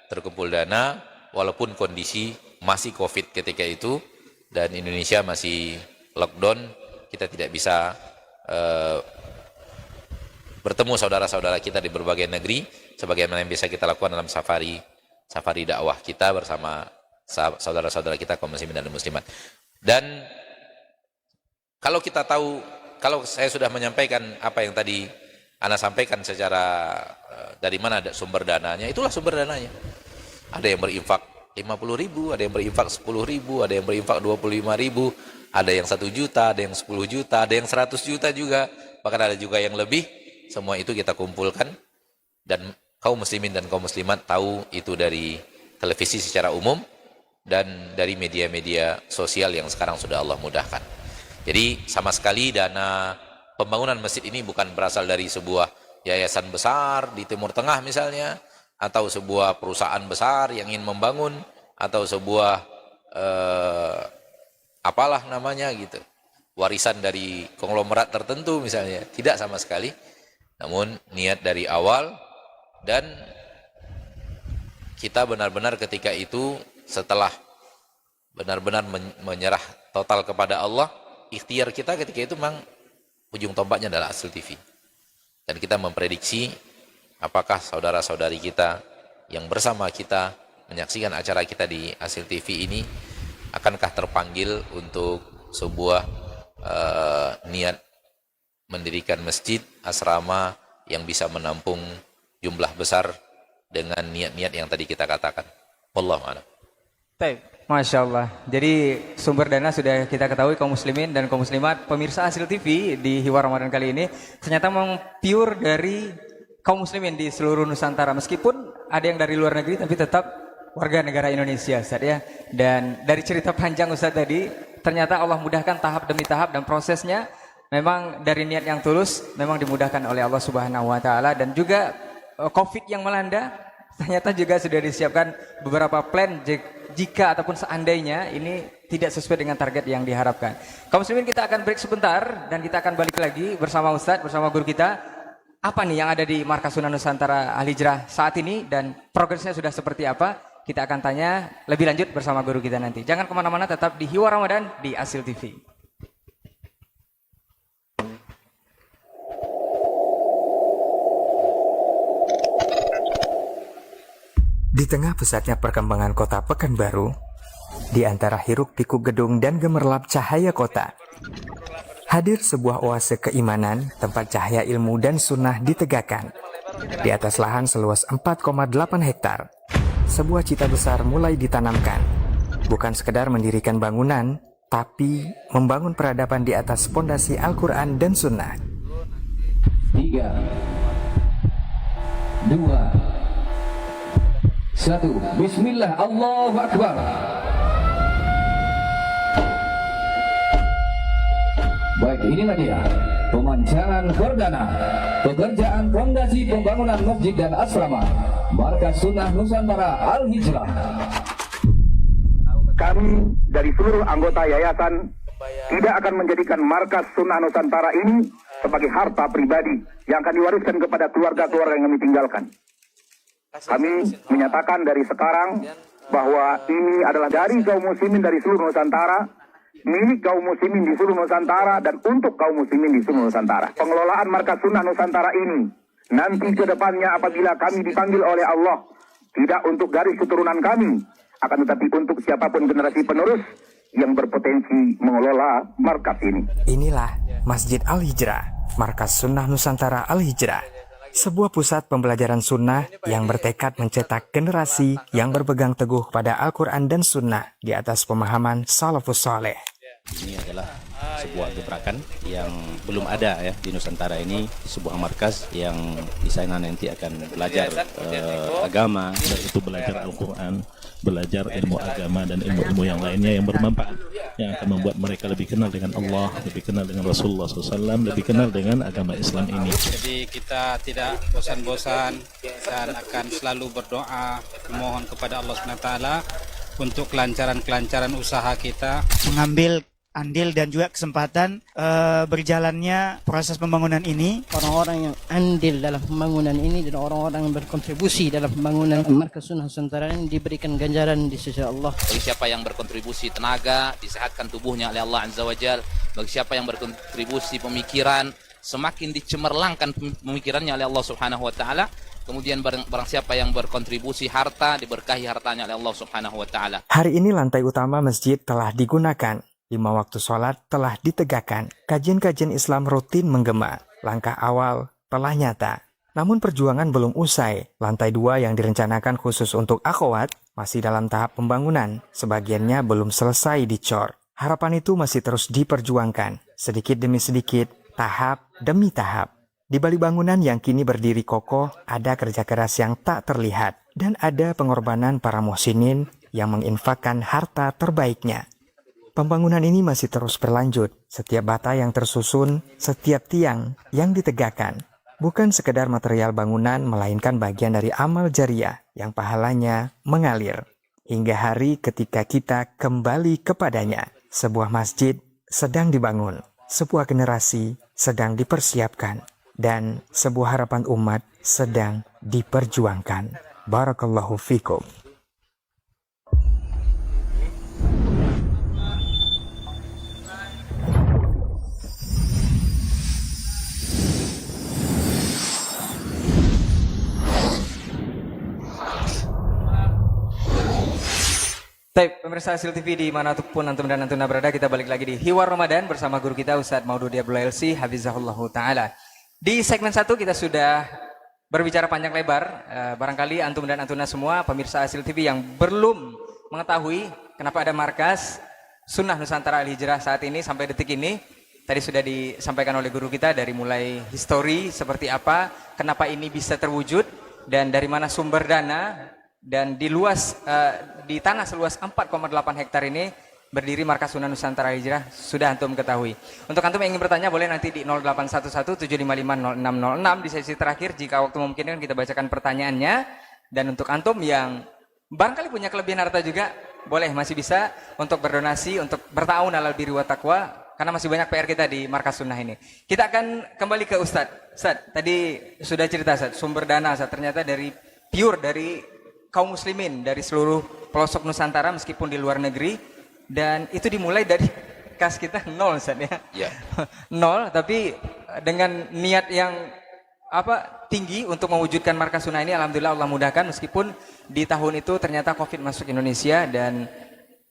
terkumpul dana, walaupun kondisi masih COVID ketika itu dan Indonesia masih lockdown. Kita tidak bisa bertemu saudara-saudara kita di berbagai negeri sebagaimana yang bisa kita lakukan dalam safari dakwah kita bersama saudara-saudara kita kaum muslimin dan muslimat. Dan kalau kita tahu, kalau saya sudah menyampaikan apa yang tadi Anda sampaikan secara dari mana ada sumber dananya, itulah sumber dananya. Ada yang berinfak 50.000, ada yang berinfak 10.000, ada yang berinfak 25.000, ada yang 1 juta, ada yang 10 juta, ada yang 100 juta juga, bahkan ada juga yang lebih. Semua itu kita kumpulkan, dan kaum muslimin dan kaum muslimat tahu itu dari televisi secara umum, dan dari media-media sosial yang sekarang sudah Allah mudahkan. Jadi sama sekali dana pembangunan masjid ini bukan berasal dari sebuah yayasan besar di Timur Tengah misalnya, atau sebuah perusahaan besar yang ingin membangun, atau sebuah apalah namanya gitu, warisan dari konglomerat tertentu misalnya. Tidak sama sekali. Namun niat dari awal, dan kita benar-benar ketika itu setelah benar-benar menyerah total kepada Allah, ikhtiar kita ketika itu memang ujung tombaknya adalah Asil TV. Dan kita memprediksi apakah saudara-saudari kita yang bersama kita menyaksikan acara kita di Asil TV ini akankah terpanggil untuk sebuah niat mendirikan masjid, asrama yang bisa menampung jumlah besar dengan niat-niat yang tadi kita katakan. Wallahu a'lam. Baik, Masya Allah. Jadi sumber dana sudah kita ketahui, kaum muslimin dan kaum muslimat pemirsa Asil TV di Hiwar Ramadan kali ini ternyata memang pure dari kaum muslimin di seluruh Nusantara, meskipun ada yang dari luar negeri tapi tetap warga negara Indonesia, Ustaz ya. Dan dari cerita panjang Ustaz tadi, ternyata Allah mudahkan tahap demi tahap, dan prosesnya memang dari niat yang tulus memang dimudahkan oleh Allah Subhanahu wa taala. Dan juga Covid yang melanda ternyata juga sudah disiapkan beberapa plan jika ataupun seandainya ini tidak sesuai dengan target yang diharapkan. Kaum muslimin, kita akan break sebentar dan kita akan balik lagi bersama Ustadz, bersama guru kita. Apa nih yang ada di Markas Sunnah Nusantara Al Hijrah saat ini dan progresnya sudah seperti apa? Kita akan tanya lebih lanjut bersama guru kita nanti. Jangan kemana-mana, tetap di Hiwar Ramadan di Asil TV. Di tengah pesatnya perkembangan kota Pekanbaru, di antara hiruk-pikuk gedung dan gemerlap cahaya kota, hadir sebuah oase keimanan, tempat cahaya ilmu dan sunnah ditegakkan. Di atas lahan seluas 4,8 hektar, sebuah cita besar mulai ditanamkan. Bukan sekedar mendirikan bangunan, tapi membangun peradaban di atas pondasi Al-Quran dan Sunnah. 3, 2, 1. Bismillah, Allahu Akbar. Baik, inilah dia pemancangan perdana pekerjaan fondasi pembangunan masjid dan asrama Markas Sunnah Nusantara Al Hijrah. Kami dari seluruh anggota yayasan tidak akan menjadikan Markas Sunnah Nusantara ini sebagai harta pribadi yang akan diwariskan kepada keluarga-keluarga yang kami tinggalkan. Kami menyatakan dari sekarang bahwa ini adalah dari kaum muslimin dari seluruh Nusantara, milik kaum muslimin di seluruh Nusantara, dan untuk kaum muslimin di seluruh Nusantara. Pengelolaan Markas Sunnah Nusantara ini nanti ke depannya apabila kami dipanggil oleh Allah, tidak untuk garis keturunan kami, akan tetapi untuk siapapun generasi penerus yang berpotensi mengelola markas ini. Inilah Masjid Al Hijrah, Markas Sunnah Nusantara Al Hijrah. Sebuah pusat pembelajaran sunnah yang bertekad mencetak generasi yang berpegang teguh pada Al-Quran dan Sunnah di atas pemahaman salafus saleh. Ini adalah sebuah gebrakan yang belum ada ya di Nusantara ini, sebuah markas yang di sana nanti akan belajar agama, itu belajar Al-Quran, belajar ilmu agama dan ilmu-ilmu yang lainnya yang bermanfaat, yang akan membuat mereka lebih kenal dengan Allah, lebih kenal dengan Rasulullah SAW, lebih kenal dengan agama Islam ini. Jadi kita tidak bosan-bosan dan akan selalu berdoa memohon kepada Allah SWT untuk kelancaran usaha kita. Mengambil andil dan juga kesempatan berjalannya proses pembangunan ini. Orang-orang yang andil dalam pembangunan ini dan orang-orang yang berkontribusi dalam pembangunan Markas Sunnah Nusantara ini diberikan ganjaran di sisi Allah. Bagi siapa yang berkontribusi tenaga, disehatkan tubuhnya oleh Allah Azza wa Jalla. Bagi siapa yang berkontribusi pemikiran, semakin dicemerlangkan pemikirannya oleh Allah Subhanahu wa taala. Kemudian barang siapa yang berkontribusi harta, diberkahi hartanya oleh Allah Subhanahu wa taala. Hari ini lantai utama masjid telah digunakan. 5 waktu sholat telah ditegakkan. Kajian-kajian Islam rutin menggema. Langkah awal telah nyata. Namun perjuangan belum usai. Lantai 2 yang direncanakan khusus untuk akhwat masih dalam tahap pembangunan. Sebagiannya belum selesai dicor. Harapan itu masih terus diperjuangkan. Sedikit demi sedikit, tahap demi tahap. Di balik bangunan yang kini berdiri kokoh, ada kerja keras yang tak terlihat. Dan ada pengorbanan para muhsinin yang menginfakkan harta terbaiknya. Pembangunan ini masih terus berlanjut. Setiap bata yang tersusun, setiap tiang yang ditegakkan, bukan sekedar material bangunan, melainkan bagian dari amal jariah yang pahalanya mengalir. Hingga hari ketika kita kembali kepadanya. Sebuah masjid sedang dibangun, sebuah generasi sedang dipersiapkan, dan sebuah harapan umat sedang diperjuangkan. Barakallahu fikum. Baik, pemirsa Hasil TV di manapun antum dan antuna berada, kita balik lagi di Hiwar Ramadan bersama guru kita Ustadz Maududi Abdullah LC, Hafizahullahu Ta'ala. Di segmen 1 kita sudah berbicara panjang lebar, barangkali antum dan antuna semua, pemirsa Hasil TV yang belum mengetahui kenapa ada markas Sunnah Nusantara Al-Hijrah saat ini sampai detik ini, tadi sudah disampaikan oleh guru kita dari mulai histori seperti apa, kenapa ini bisa terwujud, dan dari mana sumber dana. Dan di di tanah seluas 4,8 hektar ini berdiri markas Sunnah Nusantara Hijrah, sudah antum ketahui. Untuk antum yang ingin bertanya boleh nanti di 0811-755-0606 di sesi terakhir, jika waktu memungkinkan kita bacakan pertanyaannya. Dan untuk antum yang barangkali punya kelebihan harta juga, boleh, masih bisa untuk berdonasi, untuk berta'awun alal birri wa taqwa, karena masih banyak PR kita di markas Sunnah ini. Kita akan kembali ke Ustadz. Ustadz, tadi sudah cerita Ustadz, sumber dana Ustadz ternyata dari kaum muslimin dari seluruh pelosok Nusantara meskipun di luar negeri, dan itu dimulai dari kas kita nol Ustaz ya. Yeah. Nol, tapi dengan niat yang tinggi untuk mewujudkan markas Sunnah ini, alhamdulillah Allah mudahkan meskipun di tahun itu ternyata Covid masuk Indonesia dan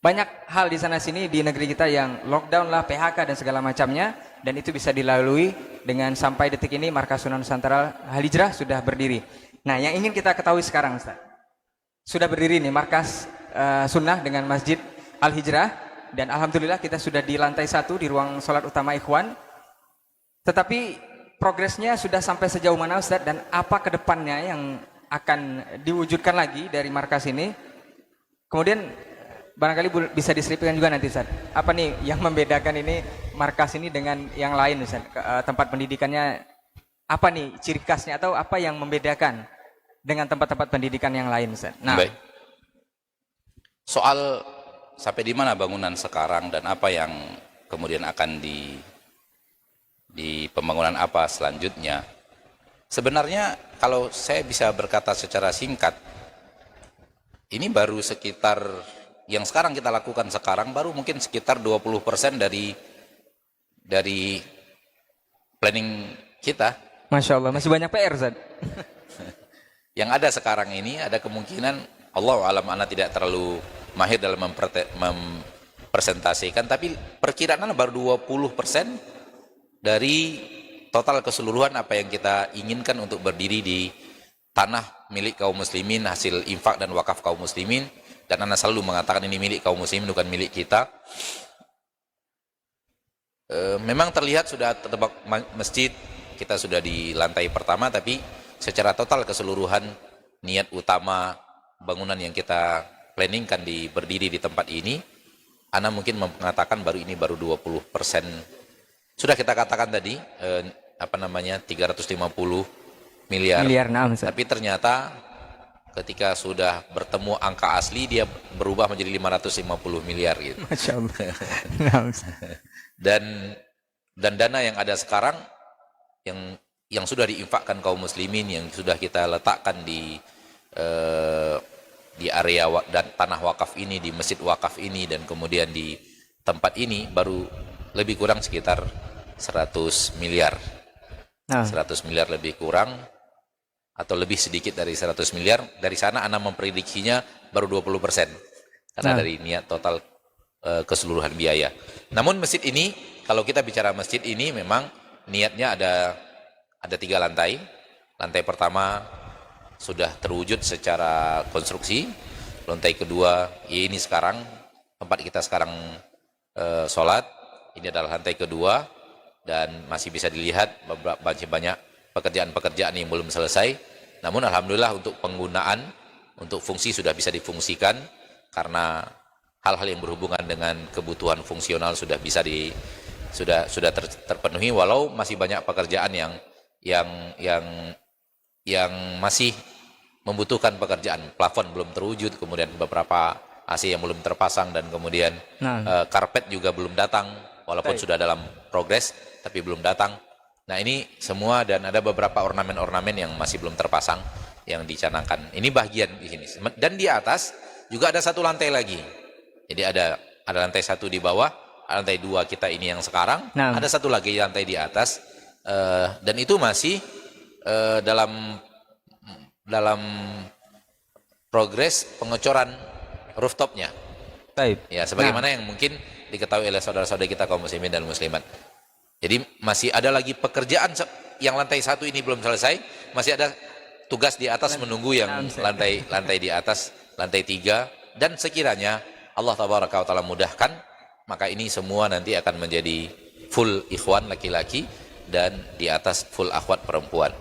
banyak hal di sana sini di negeri kita yang lockdown lah, PHK dan segala macamnya, dan itu bisa dilalui dengan sampai detik ini markas Sunnah Nusantara Al-Hijrah sudah berdiri. Nah, yang ingin kita ketahui sekarang Ustaz, sudah berdiri nih markas Sunnah dengan Masjid Al-Hijrah, dan alhamdulillah kita sudah di lantai 1 di ruang sholat utama Ikhwan. Tetapi progresnya sudah sampai sejauh mana Ustaz, dan apa kedepannya yang akan diwujudkan lagi dari markas ini? Kemudian barangkali bisa diselipkan juga nanti Ustaz, apa nih yang membedakan ini markas ini dengan yang lain Ustaz? Tempat pendidikannya apa nih ciri khasnya, atau apa yang membedakan dengan tempat-tempat pendidikan yang lain Ustaz? Nah, baik. Soal sampai di mana bangunan sekarang dan apa yang kemudian akan di pembangunan apa selanjutnya. Sebenarnya kalau saya bisa berkata secara singkat, ini baru sekitar yang sekarang kita lakukan sekarang baru mungkin sekitar 20% dari planning kita. Masya Allah, masih banyak PR Ustaz. Yang ada sekarang ini ada kemungkinan, Allah alam, ana tidak terlalu mahir dalam mempresentasikan, tapi perkiraan baru 20% dari total keseluruhan apa yang kita inginkan untuk berdiri di tanah milik kaum muslimin, hasil infak dan wakaf kaum muslimin. Dan ana selalu mengatakan ini milik kaum muslimin, bukan milik kita. Memang terlihat sudah tertebak masjid, kita sudah di lantai pertama, tapi secara total keseluruhan niat utama bangunan yang kita planningkan berdiri di tempat ini, ana mungkin mengatakan ini baru 20%. Sudah kita katakan tadi 350 miliar. Tapi ternyata ketika sudah bertemu angka asli, dia berubah menjadi 550 miliar gitu. Masya Allah. dan dana yang ada sekarang yang sudah diinfakkan kaum muslimin, yang sudah kita letakkan di area dan tanah wakaf ini, di masjid wakaf ini, dan kemudian di tempat ini baru lebih kurang sekitar 100 miliar. 100 miliar lebih kurang atau lebih sedikit dari 100 miliar. Dari sana ana memprediksinya baru 20%. Karena dari niat total keseluruhan biaya. Namun masjid ini, kalau kita bicara masjid ini, memang niatnya ada 3 lantai. Lantai pertama sudah terwujud secara konstruksi. Lantai kedua, ini sekarang tempat kita sekarang sholat. Ini adalah lantai kedua, dan masih bisa dilihat banyak pekerjaan-pekerjaan yang belum selesai. Namun alhamdulillah untuk penggunaan, untuk fungsi sudah bisa difungsikan. karena hal-hal yang berhubungan dengan kebutuhan fungsional sudah bisa terpenuhi, walau masih banyak pekerjaan yang masih membutuhkan pekerjaan. Plafon belum terwujud, kemudian beberapa AC yang belum terpasang, dan kemudian karpet juga belum datang, walaupun sudah dalam progres tapi belum datang. Nah, ini semua, dan ada beberapa ornamen-ornamen yang masih belum terpasang yang dicanangkan. Ini bagian di sini. Dan di atas juga ada satu lantai lagi. Jadi ada lantai satu di bawah, lantai 2 kita ini yang sekarang, ada satu lagi lantai di atas, dan itu masih dalam progres pengecoran rooftopnya. Ya, sebagaimana yang mungkin diketahui oleh saudara-saudara kita kaum muslimin dan muslimat. Jadi masih ada lagi pekerjaan yang lantai 1 ini belum selesai, masih ada tugas di atas menunggu yang lantai di atas, lantai 3, dan sekiranya Allah tabaraka wa taala mudahkan, maka ini semua nanti akan menjadi full ikhwan laki-laki dan di atas full akhwat perempuan.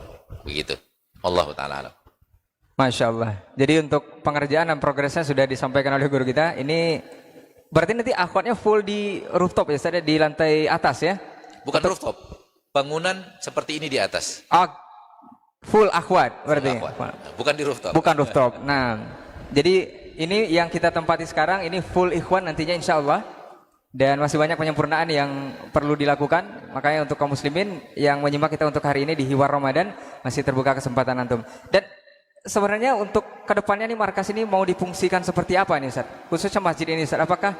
Begitu. Allahu taala alam. Masya Allah. Jadi untuk pengerjaan dan progresnya sudah disampaikan oleh guru kita. Ini berarti nanti akhwatnya full di rooftop ya, Ustaz, di lantai atas ya? Bukan rooftop, bangunan seperti ini di atas. Full akhwat berarti. Full akhwat. Bukan di rooftop. Bukan rooftop. Nah, jadi ini yang kita tempati sekarang, ini full ikhwan nantinya insya Allah. Dan masih banyak penyempurnaan yang perlu dilakukan. Makanya untuk kaum muslimin yang menyimak kita untuk hari ini di Hiwar Ramadan, masih terbuka kesempatan antum. Dan sebenarnya untuk kedepannya nih markas ini mau difungsikan seperti apa nih Ustaz? Khususnya masjid ini Ustaz, apakah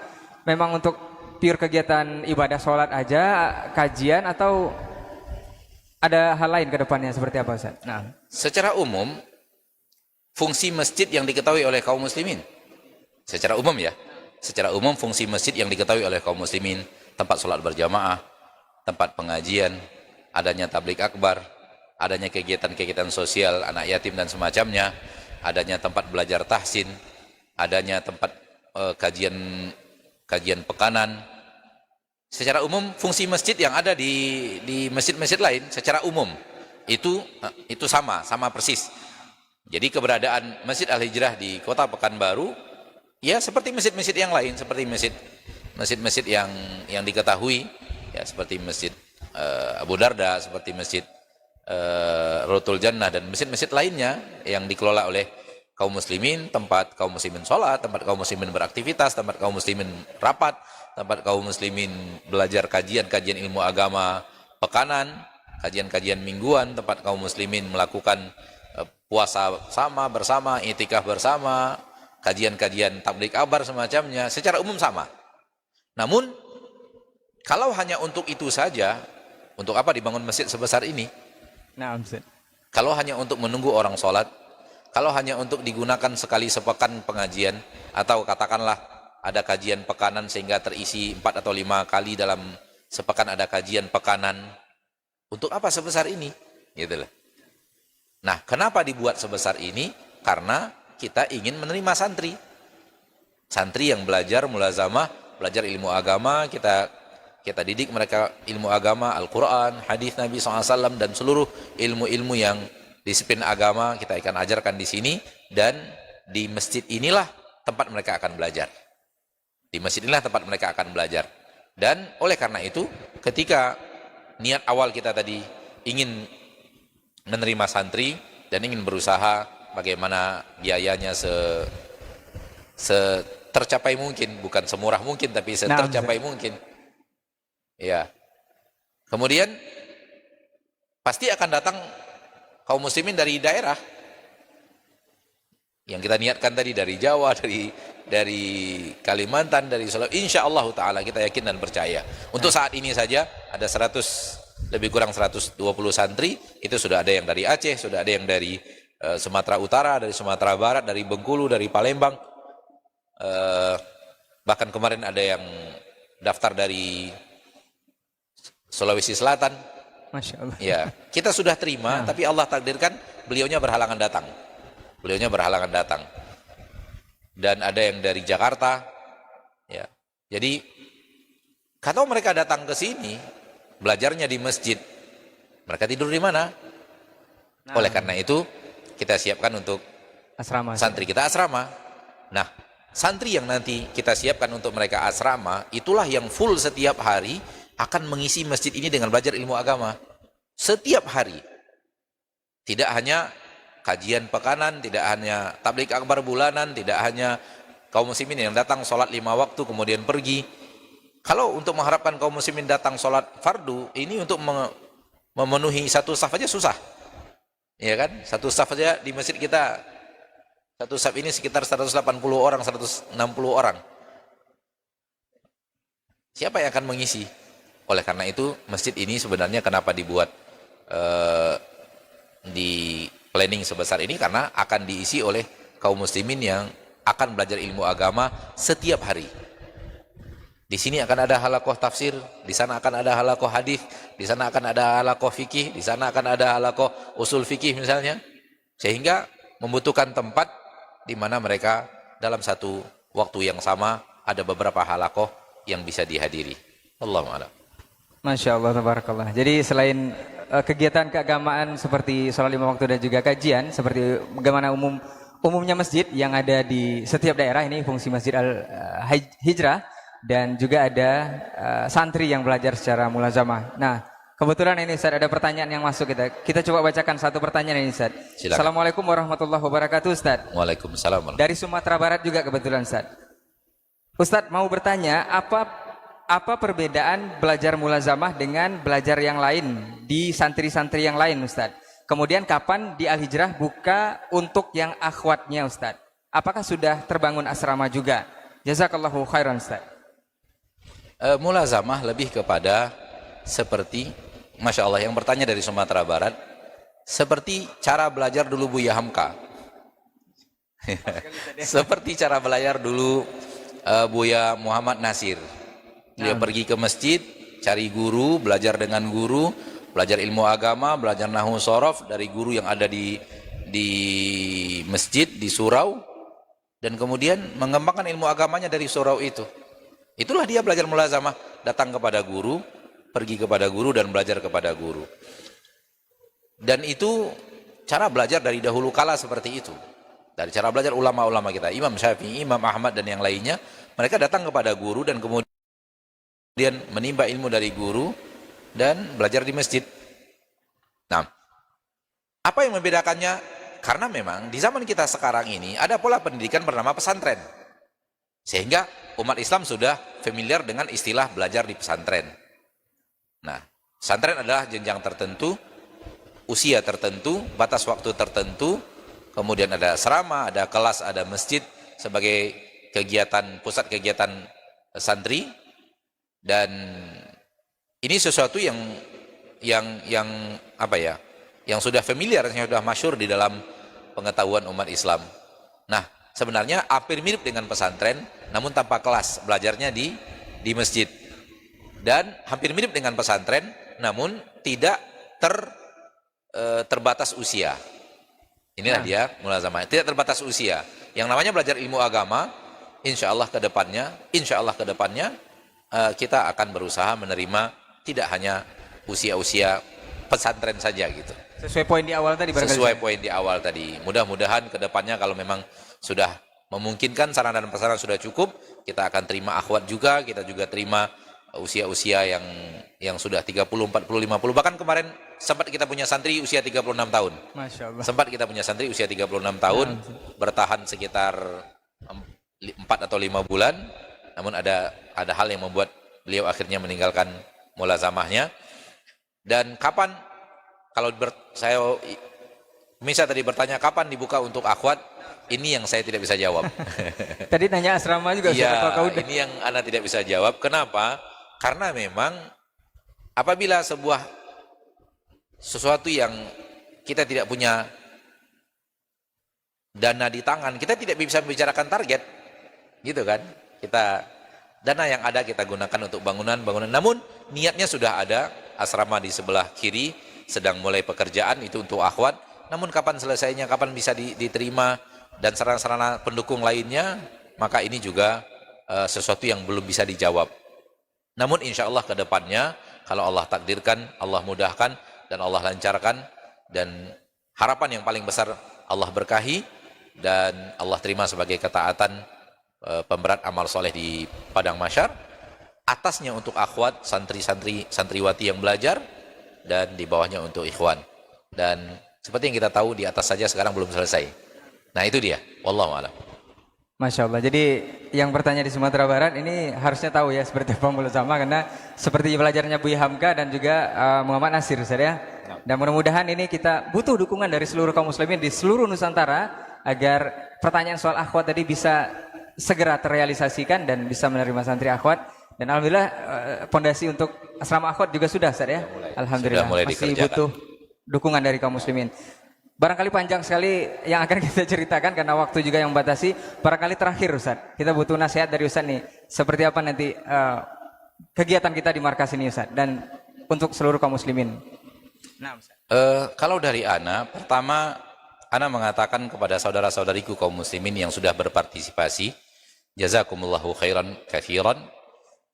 memang untuk pure kegiatan ibadah sholat aja, kajian, atau ada hal lain kedepannya seperti apa Ustaz? Nah, secara umum fungsi masjid yang diketahui oleh kaum muslimin, secara umum ya, secara umum fungsi masjid yang diketahui oleh kaum muslimin, tempat sholat berjamaah, tempat pengajian, adanya tablik akbar, adanya kegiatan-kegiatan sosial anak yatim dan semacamnya, adanya tempat belajar tahsin, adanya tempat kajian pekanan. Secara umum fungsi masjid yang ada di masjid-masjid lain secara umum itu sama persis. Jadi keberadaan Masjid Al-Hijrah di Kota Pekanbaru ya seperti masjid-masjid yang lain, seperti masjid-masjid yang diketahui ya, seperti Masjid Abu Darda, seperti Masjid Rotul Jannah, dan masjid-masjid lainnya yang dikelola oleh kaum muslimin, tempat kaum muslimin sholat, tempat kaum muslimin beraktivitas, tempat kaum muslimin rapat, tempat kaum muslimin belajar kajian ilmu agama pekanan, kajian mingguan, tempat kaum muslimin melakukan puasa bersama, i'tikaf bersama, kajian tablik akbar semacamnya, secara umum sama. Namun kalau hanya untuk itu saja, untuk apa dibangun masjid sebesar ini? Nah, Ustaz. Kalau hanya untuk menunggu orang sholat, kalau hanya untuk digunakan sekali sepekan pengajian, atau katakanlah ada kajian pekanan sehingga terisi 4 atau 5 kali dalam sepekan ada kajian pekanan, untuk apa sebesar ini? Gitu loh. Nah, kenapa dibuat sebesar ini? Karena kita ingin menerima santri yang belajar mulazamah, belajar ilmu agama, kita didik mereka ilmu agama, Al-Quran, hadis Nabi SAW, dan seluruh ilmu-ilmu yang disiplin agama kita akan ajarkan di sini, dan di masjid inilah tempat mereka akan belajar. Di masjid inilah tempat mereka akan belajar. Dan oleh karena itu, ketika niat awal kita tadi ingin menerima santri dan ingin berusaha bagaimana biayanya tercapai mungkin, bukan semurah mungkin tapi tercapai mungkin. Ya. Kemudian pasti akan datang kaum muslimin dari daerah yang kita niatkan tadi, dari Jawa, dari Kalimantan, dari Sulawesi. Insya Allah Ta'ala kita yakin dan percaya. Untuk saat ini saja ada lebih kurang 120 santri. Itu sudah ada yang dari Aceh, sudah ada yang dari Sumatera Utara, dari Sumatera Barat, dari Bengkulu, dari Palembang. Bahkan kemarin ada yang daftar dari Sulawesi Selatan. Masya Allah. Ya, kita sudah terima, tapi Allah takdirkan beliaunya berhalangan datang. Dan ada yang dari Jakarta. Ya. Jadi kalau mereka datang ke sini, belajarnya di masjid, mereka tidur di mana? Oleh karena itu, kita siapkan untuk asrama. Santri kita asrama. Nah, santri yang nanti kita siapkan untuk mereka asrama, itulah yang full setiap hari akan mengisi masjid ini dengan belajar ilmu agama. Setiap hari. Tidak hanya kajian pekanan, tidak hanya tabligh akbar bulanan, tidak hanya kaum muslimin yang datang sholat 5 waktu kemudian pergi. Kalau untuk mengharapkan kaum muslimin datang sholat fardu, ini untuk memenuhi satu saf aja susah. Ya kan? Satu saf aja di masjid kita, satu saf ini sekitar 180 orang, 160 orang. Siapa yang akan mengisi? Oleh karena itu, masjid ini sebenarnya kenapa dibuat di planning sebesar ini, karena akan diisi oleh kaum muslimin yang akan belajar ilmu agama setiap hari. Di sini akan ada halaqah tafsir, di sana akan ada halaqah hadis, di sana akan ada halaqah fikih, di sana akan ada halaqah usul fikih misalnya. Sehingga membutuhkan tempat di mana mereka dalam satu waktu yang sama ada beberapa halaqah yang bisa dihadiri. Allahu a'lam. Masya Allah, tabarakallah. Jadi selain kegiatan keagamaan seperti sholat 5 waktu dan juga kajian, seperti bagaimana umumnya masjid yang ada di setiap daerah, ini fungsi Masjid Al-Hijrah, dan juga ada santri yang belajar secara mulazamah. Nah, kebetulan ini Ustaz ada pertanyaan yang masuk kita coba bacakan satu pertanyaan ini Ustaz. Silakan. Assalamualaikum warahmatullahi wabarakatuh Ustaz. Waalaikumsalam. Dari Sumatera Barat juga kebetulan Ustaz. Ustaz mau bertanya, apa perbedaan belajar mulazamah dengan belajar yang lain di santri-santri yang lain Ustaz? Kemudian kapan di Al-Hijrah buka untuk yang akhwatnya Ustaz? Apakah sudah terbangun asrama juga? Jazakallahu khairan Ustaz. Mulazamah lebih kepada seperti, Masya Allah, yang bertanya dari Sumatera Barat, seperti cara belajar dulu Buya Hamka. Seperti cara belajar dulu Buya Muhammad Nasir. Dia pergi ke masjid, cari guru, belajar dengan guru, belajar ilmu agama, belajar nahwu sorof dari guru yang ada di masjid, di surau, dan kemudian mengembangkan ilmu agamanya dari surau itu. Itulah dia belajar mulazamah, datang kepada guru, pergi kepada guru, dan belajar kepada guru. Dan itu cara belajar dari dahulu kala seperti itu. Dari cara belajar ulama-ulama kita, Imam Syafi'i, Imam Ahmad, dan yang lainnya, mereka datang kepada guru dan kemudian menimba ilmu dari guru dan belajar di masjid. Nah, apa yang membedakannya? Karena memang di zaman kita sekarang ini ada pola pendidikan bernama pesantren. Sehingga umat Islam sudah familiar dengan istilah belajar di pesantren. Nah, pesantren adalah jenjang tertentu, usia tertentu, batas waktu tertentu, kemudian ada asrama, ada kelas, ada masjid sebagai kegiatan, pusat kegiatan santri. Dan ini sesuatu yang apa ya, yang sudah familiar, yang sudah masyhur di dalam pengetahuan umat Islam. Nah, sebenarnya hampir mirip dengan pesantren, namun tanpa kelas, belajarnya di masjid. Dan hampir mirip dengan pesantren, namun tidak terbatas usia. Inilah dia mulazamah, tidak terbatas usia. Yang namanya belajar ilmu agama, insya Allah ke depannya kita akan berusaha menerima tidak hanya usia-usia pesantren saja gitu. Sesuai poin di awal tadi. Sesuai poin di awal tadi. Mudah-mudahan ke depannya kalau memang sudah memungkinkan, sarana dan prasarana sudah cukup, kita akan terima akhwat juga, kita juga terima usia-usia yang sudah 30, 40, 50. Bahkan kemarin sempat kita punya santri usia 36 tahun. Masya Allah. Sempat kita punya santri usia 36 tahun, bertahan sekitar 4 atau 5 bulan. Namun ada hal yang membuat beliau akhirnya meninggalkan mulazamahnya. Dan kapan, kalau saya Misa tadi bertanya kapan dibuka untuk akhwat, ini yang saya tidak bisa jawab. Tadi nanya asrama juga. Iya, ini yang Anda tidak bisa jawab. Kenapa? Karena memang apabila sesuatu yang kita tidak punya dana di tangan, kita tidak bisa membicarakan target, gitu kan? Dana yang ada kita gunakan untuk bangunan. Namun niatnya sudah ada, asrama di sebelah kiri sedang mulai pekerjaan itu untuk akhwat. Namun kapan selesainya, kapan bisa diterima, dan sarana-sarana pendukung lainnya, maka ini juga sesuatu yang belum bisa dijawab. Namun insya Allah ke depannya, kalau Allah takdirkan, Allah mudahkan, dan Allah lancarkan, dan harapan yang paling besar Allah berkahi, dan Allah terima sebagai ketaatan pemberat amal soleh di padang mahsyar, atasnya untuk akhwat, santriwati yang belajar, dan di bawahnya untuk ikhwan. Dan seperti yang kita tahu, di atas saja sekarang belum selesai. Nah itu dia, wallahu a'lam. Masya Allah. Jadi yang bertanya di Sumatera Barat ini harusnya tahu ya seperti Bang Muluzama, karena seperti belajarnya Buya Hamka dan juga Muhammad Nasir, Ustaz ya. Dan mudah-mudahan ini kita butuh dukungan dari seluruh kaum muslimin di seluruh Nusantara agar pertanyaan soal akhwat tadi bisa segera terrealisasikan dan bisa menerima santri akhwat. Dan alhamdulillah pondasi untuk asrama akhwat juga sudah, Ustaz ya. Alhamdulillah. Mulai Masih dikerjakan. butuh dukungan dari kaum muslimin. Barangkali panjang sekali yang akan kita ceritakan karena waktu juga yang membatasi. Barangkali terakhir Ustaz, kita butuh nasihat dari Ustaz nih. Seperti apa nanti kegiatan kita di markas ini Ustaz, dan untuk seluruh kaum muslimin. Nah, Ustaz. Kalau dari Ana, pertama Ana mengatakan kepada saudara-saudariku kaum muslimin yang sudah berpartisipasi, jazakumullahu khairan katsiran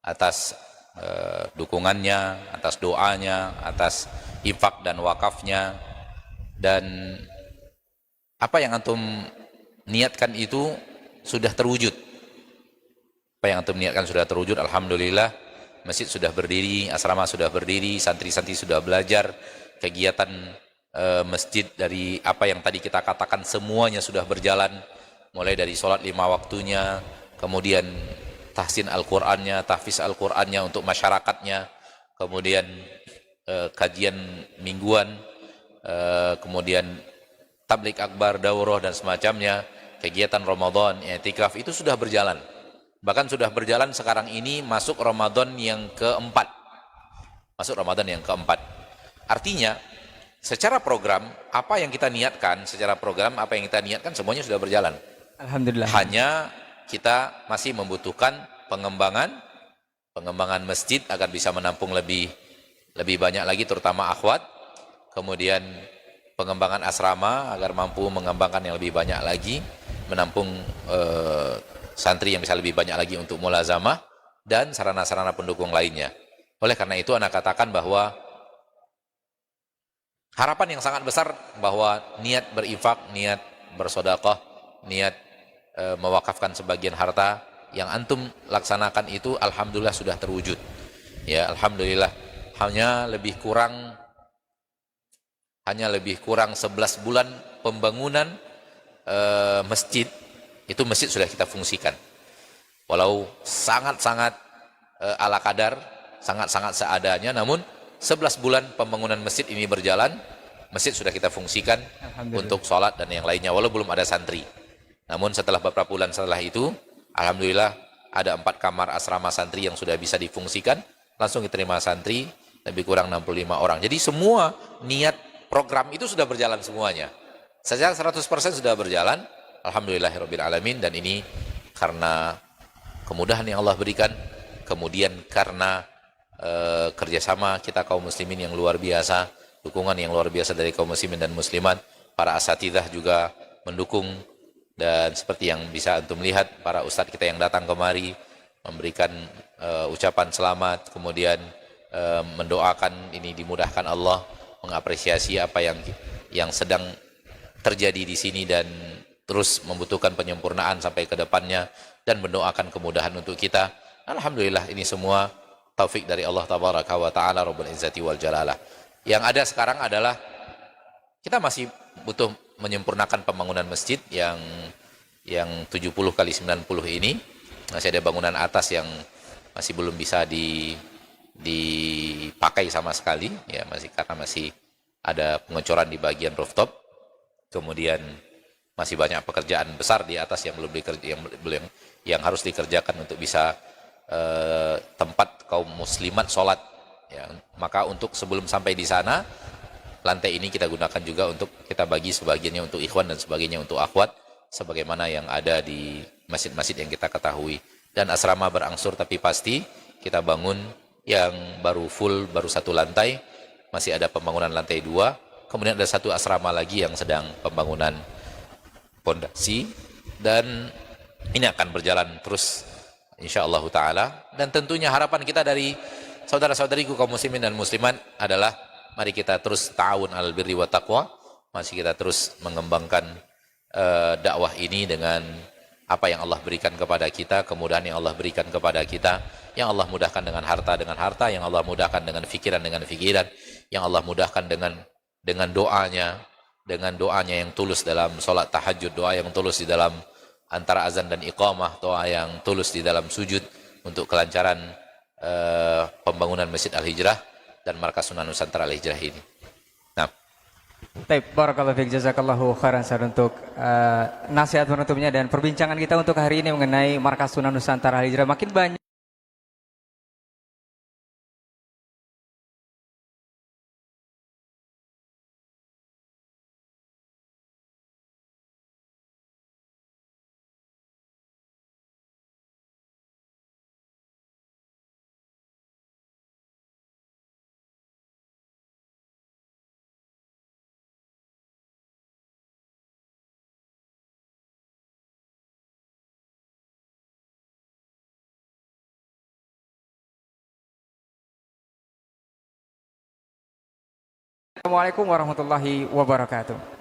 atas dukungannya, atas doanya, atas infak dan wakafnya. Dan apa yang antum niatkan itu sudah terwujud. Apa yang antum niatkan sudah terwujud, alhamdulillah. Masjid sudah berdiri, asrama sudah berdiri, santri-santri sudah belajar, kegiatan masjid dari apa yang tadi kita katakan semuanya sudah berjalan, mulai dari sholat 5 waktunya, kemudian tahsin Al-Qur'annya, tahfiz Al-Qur'annya untuk masyarakatnya, kemudian kajian mingguan, kemudian tablik akbar, daurah dan semacamnya, kegiatan Ramadan, i'tikaf itu sudah berjalan. Bahkan sudah berjalan sekarang ini masuk Ramadan yang keempat. Masuk Ramadan yang keempat. Artinya, secara program, apa yang kita niatkan, semuanya sudah berjalan. Alhamdulillah. Hanya kita masih membutuhkan pengembangan masjid agar bisa menampung lebih banyak lagi, terutama akhwat. Kemudian pengembangan asrama agar mampu mengembangkan yang lebih banyak lagi, menampung santri yang bisa lebih banyak lagi untuk mulazamah, dan sarana-sarana pendukung lainnya. Oleh karena itu anak katakan bahwa harapan yang sangat besar bahwa niat berinfak, niat bersedekah, niat mewakafkan sebagian harta yang antum laksanakan itu alhamdulillah sudah terwujud. Ya, alhamdulillah. Hanya lebih kurang 11 bulan pembangunan masjid, itu masjid sudah kita fungsikan. Walau sangat-sangat ala kadar, sangat-sangat seadanya, namun 11 bulan pembangunan masjid ini berjalan, masjid sudah kita fungsikan untuk sholat dan yang lainnya, walau belum ada santri. Namun setelah beberapa bulan setelah itu, alhamdulillah ada 4 kamar asrama santri yang sudah bisa difungsikan, langsung diterima santri, lebih kurang 65 orang. Jadi semua niat program itu sudah berjalan semuanya. Secara 100% sudah berjalan. Alhamdulillahirabbil alamin. Dan ini karena kemudahan yang Allah berikan, kemudian karena kerjasama kita kaum muslimin yang luar biasa, dukungan yang luar biasa dari kaum muslimin dan muslimat, para asatidzah juga mendukung, dan seperti yang bisa antum lihat, para ustadz kita yang datang kemari memberikan ucapan selamat, kemudian mendoakan ini dimudahkan Allah, mengapresiasi apa yang sedang terjadi di sini dan terus membutuhkan penyempurnaan sampai ke depannya, dan mendoakan kemudahan untuk kita. Alhamdulillah, ini semua taufik dari Allah tabaraka wa taala rabbul izzati wal jalalah. Yang ada sekarang adalah kita masih butuh menyempurnakan pembangunan masjid yang 70 kali 90 ini. Masih ada bangunan atas yang masih belum bisa dipakai sama sekali, ya, karena masih ada pengecoran di bagian rooftop. Kemudian masih banyak pekerjaan besar di atas yang yang harus dikerjakan untuk bisa tempat kaum muslimat sholat. Ya, maka untuk sebelum sampai di sana, lantai ini kita gunakan juga untuk kita bagi sebagiannya untuk ikhwan dan sebagainya untuk akhwat, sebagaimana yang ada di masjid-masjid yang kita ketahui. Dan asrama berangsur tapi pasti kita bangun yang baru full, baru 1 lantai, masih ada pembangunan lantai 2, kemudian ada 1 asrama lagi yang sedang pembangunan pondasi, dan ini akan berjalan terus insyaallah ta'ala. Dan tentunya harapan kita dari saudara-saudariku kaum muslimin dan muslimat adalah mari kita terus ta'awun alal birri wa taqwa, masih kita terus mengembangkan dakwah ini dengan apa yang Allah berikan kepada kita, kemudahan yang Allah berikan kepada kita, yang Allah mudahkan dengan harta, yang Allah mudahkan dengan pikiran, yang Allah mudahkan dengan doanya yang tulus dalam sholat tahajud, doa yang tulus di dalam antara azan dan iqamah, doa yang tulus di dalam sujud untuk kelancaran pembangunan Masjid Al-Hijrah dan Markas Sunnah Nusantara Al-Hijrah ini. Nah, baik, barakallahu fiik, jazakallahu khairan untuk nasihat penutupnya dan perbincangan kita untuk hari ini mengenai Markas Sunnah Nusantara Al-Hijrah. Makin banyak Assalamualaikum warahmatullahi wabarakatuh.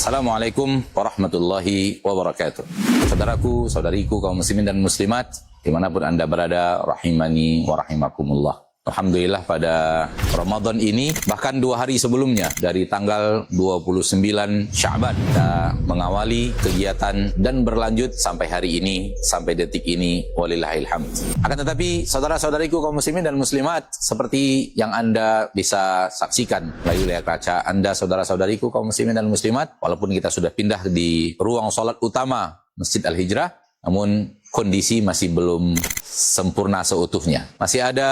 Assalamualaikum warahmatullahi wabarakatuh. Saudaraku, saudariku, kaum muslimin dan muslimat, dimanapun Anda berada, rahimani wa rahimakumullah. Alhamdulillah pada Ramadan ini, bahkan 2 hari sebelumnya, dari tanggal 29 Sya'ban, kita mengawali kegiatan dan berlanjut sampai hari ini, sampai detik ini, walillahil hamd. Akan tetapi, saudara-saudariku kaum muslimin dan muslimat, seperti yang Anda bisa saksikan melalui layar kaca Anda, saudara-saudariku kaum muslimin dan muslimat, walaupun kita sudah pindah di ruang sholat utama Masjid Al-Hijrah, namun kondisi masih belum sempurna seutuhnya. Masih ada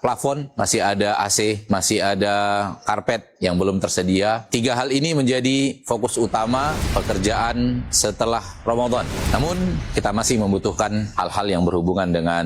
plafon, masih ada AC, masih ada karpet yang belum tersedia. 3 hal ini menjadi fokus utama pekerjaan setelah Ramadan. Namun, kita masih membutuhkan hal-hal yang berhubungan dengan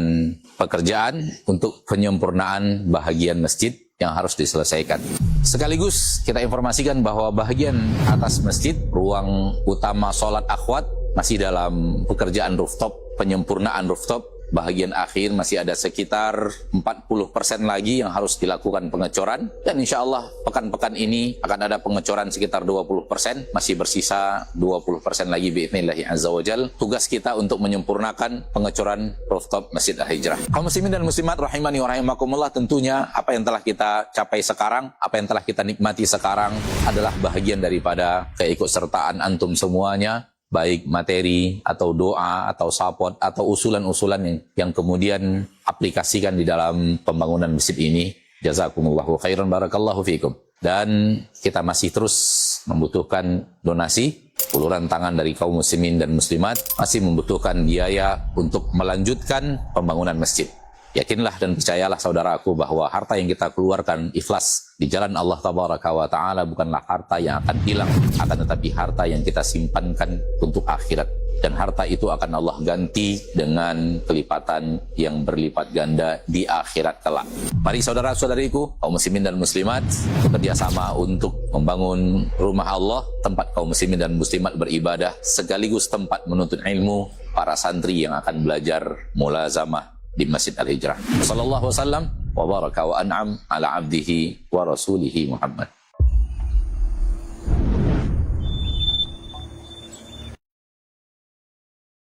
pekerjaan untuk penyempurnaan bahagian masjid yang harus diselesaikan. Sekaligus kita informasikan bahwa bahagian atas masjid, ruang utama sholat akhwat, masih dalam pekerjaan rooftop, penyempurnaan rooftop. Bahagian akhir masih ada sekitar 40% lagi yang harus dilakukan pengecoran, dan insya Allah pekan-pekan ini akan ada pengecoran sekitar 20%, masih bersisa 20% lagi bi'idznillah azza wajal. Tugas kita untuk menyempurnakan pengecoran rooftop Masjid Al-Hijrah. Kaum muslimin dan muslimat rahimani wa rahimakumullah, tentunya apa yang telah kita capai sekarang, apa yang telah kita nikmati sekarang adalah bahagian daripada keikutsertaan antum semuanya, baik materi atau doa atau support atau usulan-usulan yang kemudian aplikasikan di dalam pembangunan masjid ini. Jazakumullahu khairan, barakallahu fiikum. Dan kita masih terus membutuhkan donasi, uluran tangan dari kaum muslimin dan muslimat, masih membutuhkan biaya untuk melanjutkan pembangunan masjid. Yakinlah dan percayalah saudaraku bahwa harta yang kita keluarkan ikhlas di jalan Allah Tabaraka wa Ta'ala bukanlah harta yang akan hilang, akan tetapi harta yang kita simpankan untuk akhirat. Dan harta itu akan Allah ganti dengan kelipatan yang berlipat ganda di akhirat kelak. Mari saudara-saudariku, kaum muslimin dan muslimat, bekerja sama untuk membangun rumah Allah, tempat kaum muslimin dan muslimat beribadah, sekaligus tempat menuntut ilmu para santri yang akan belajar mulazamah di Masjid Al-Hijrah. Sallallahu wasallam wa baraka wa an'am ala abdihi wa rasulihi Muhammad.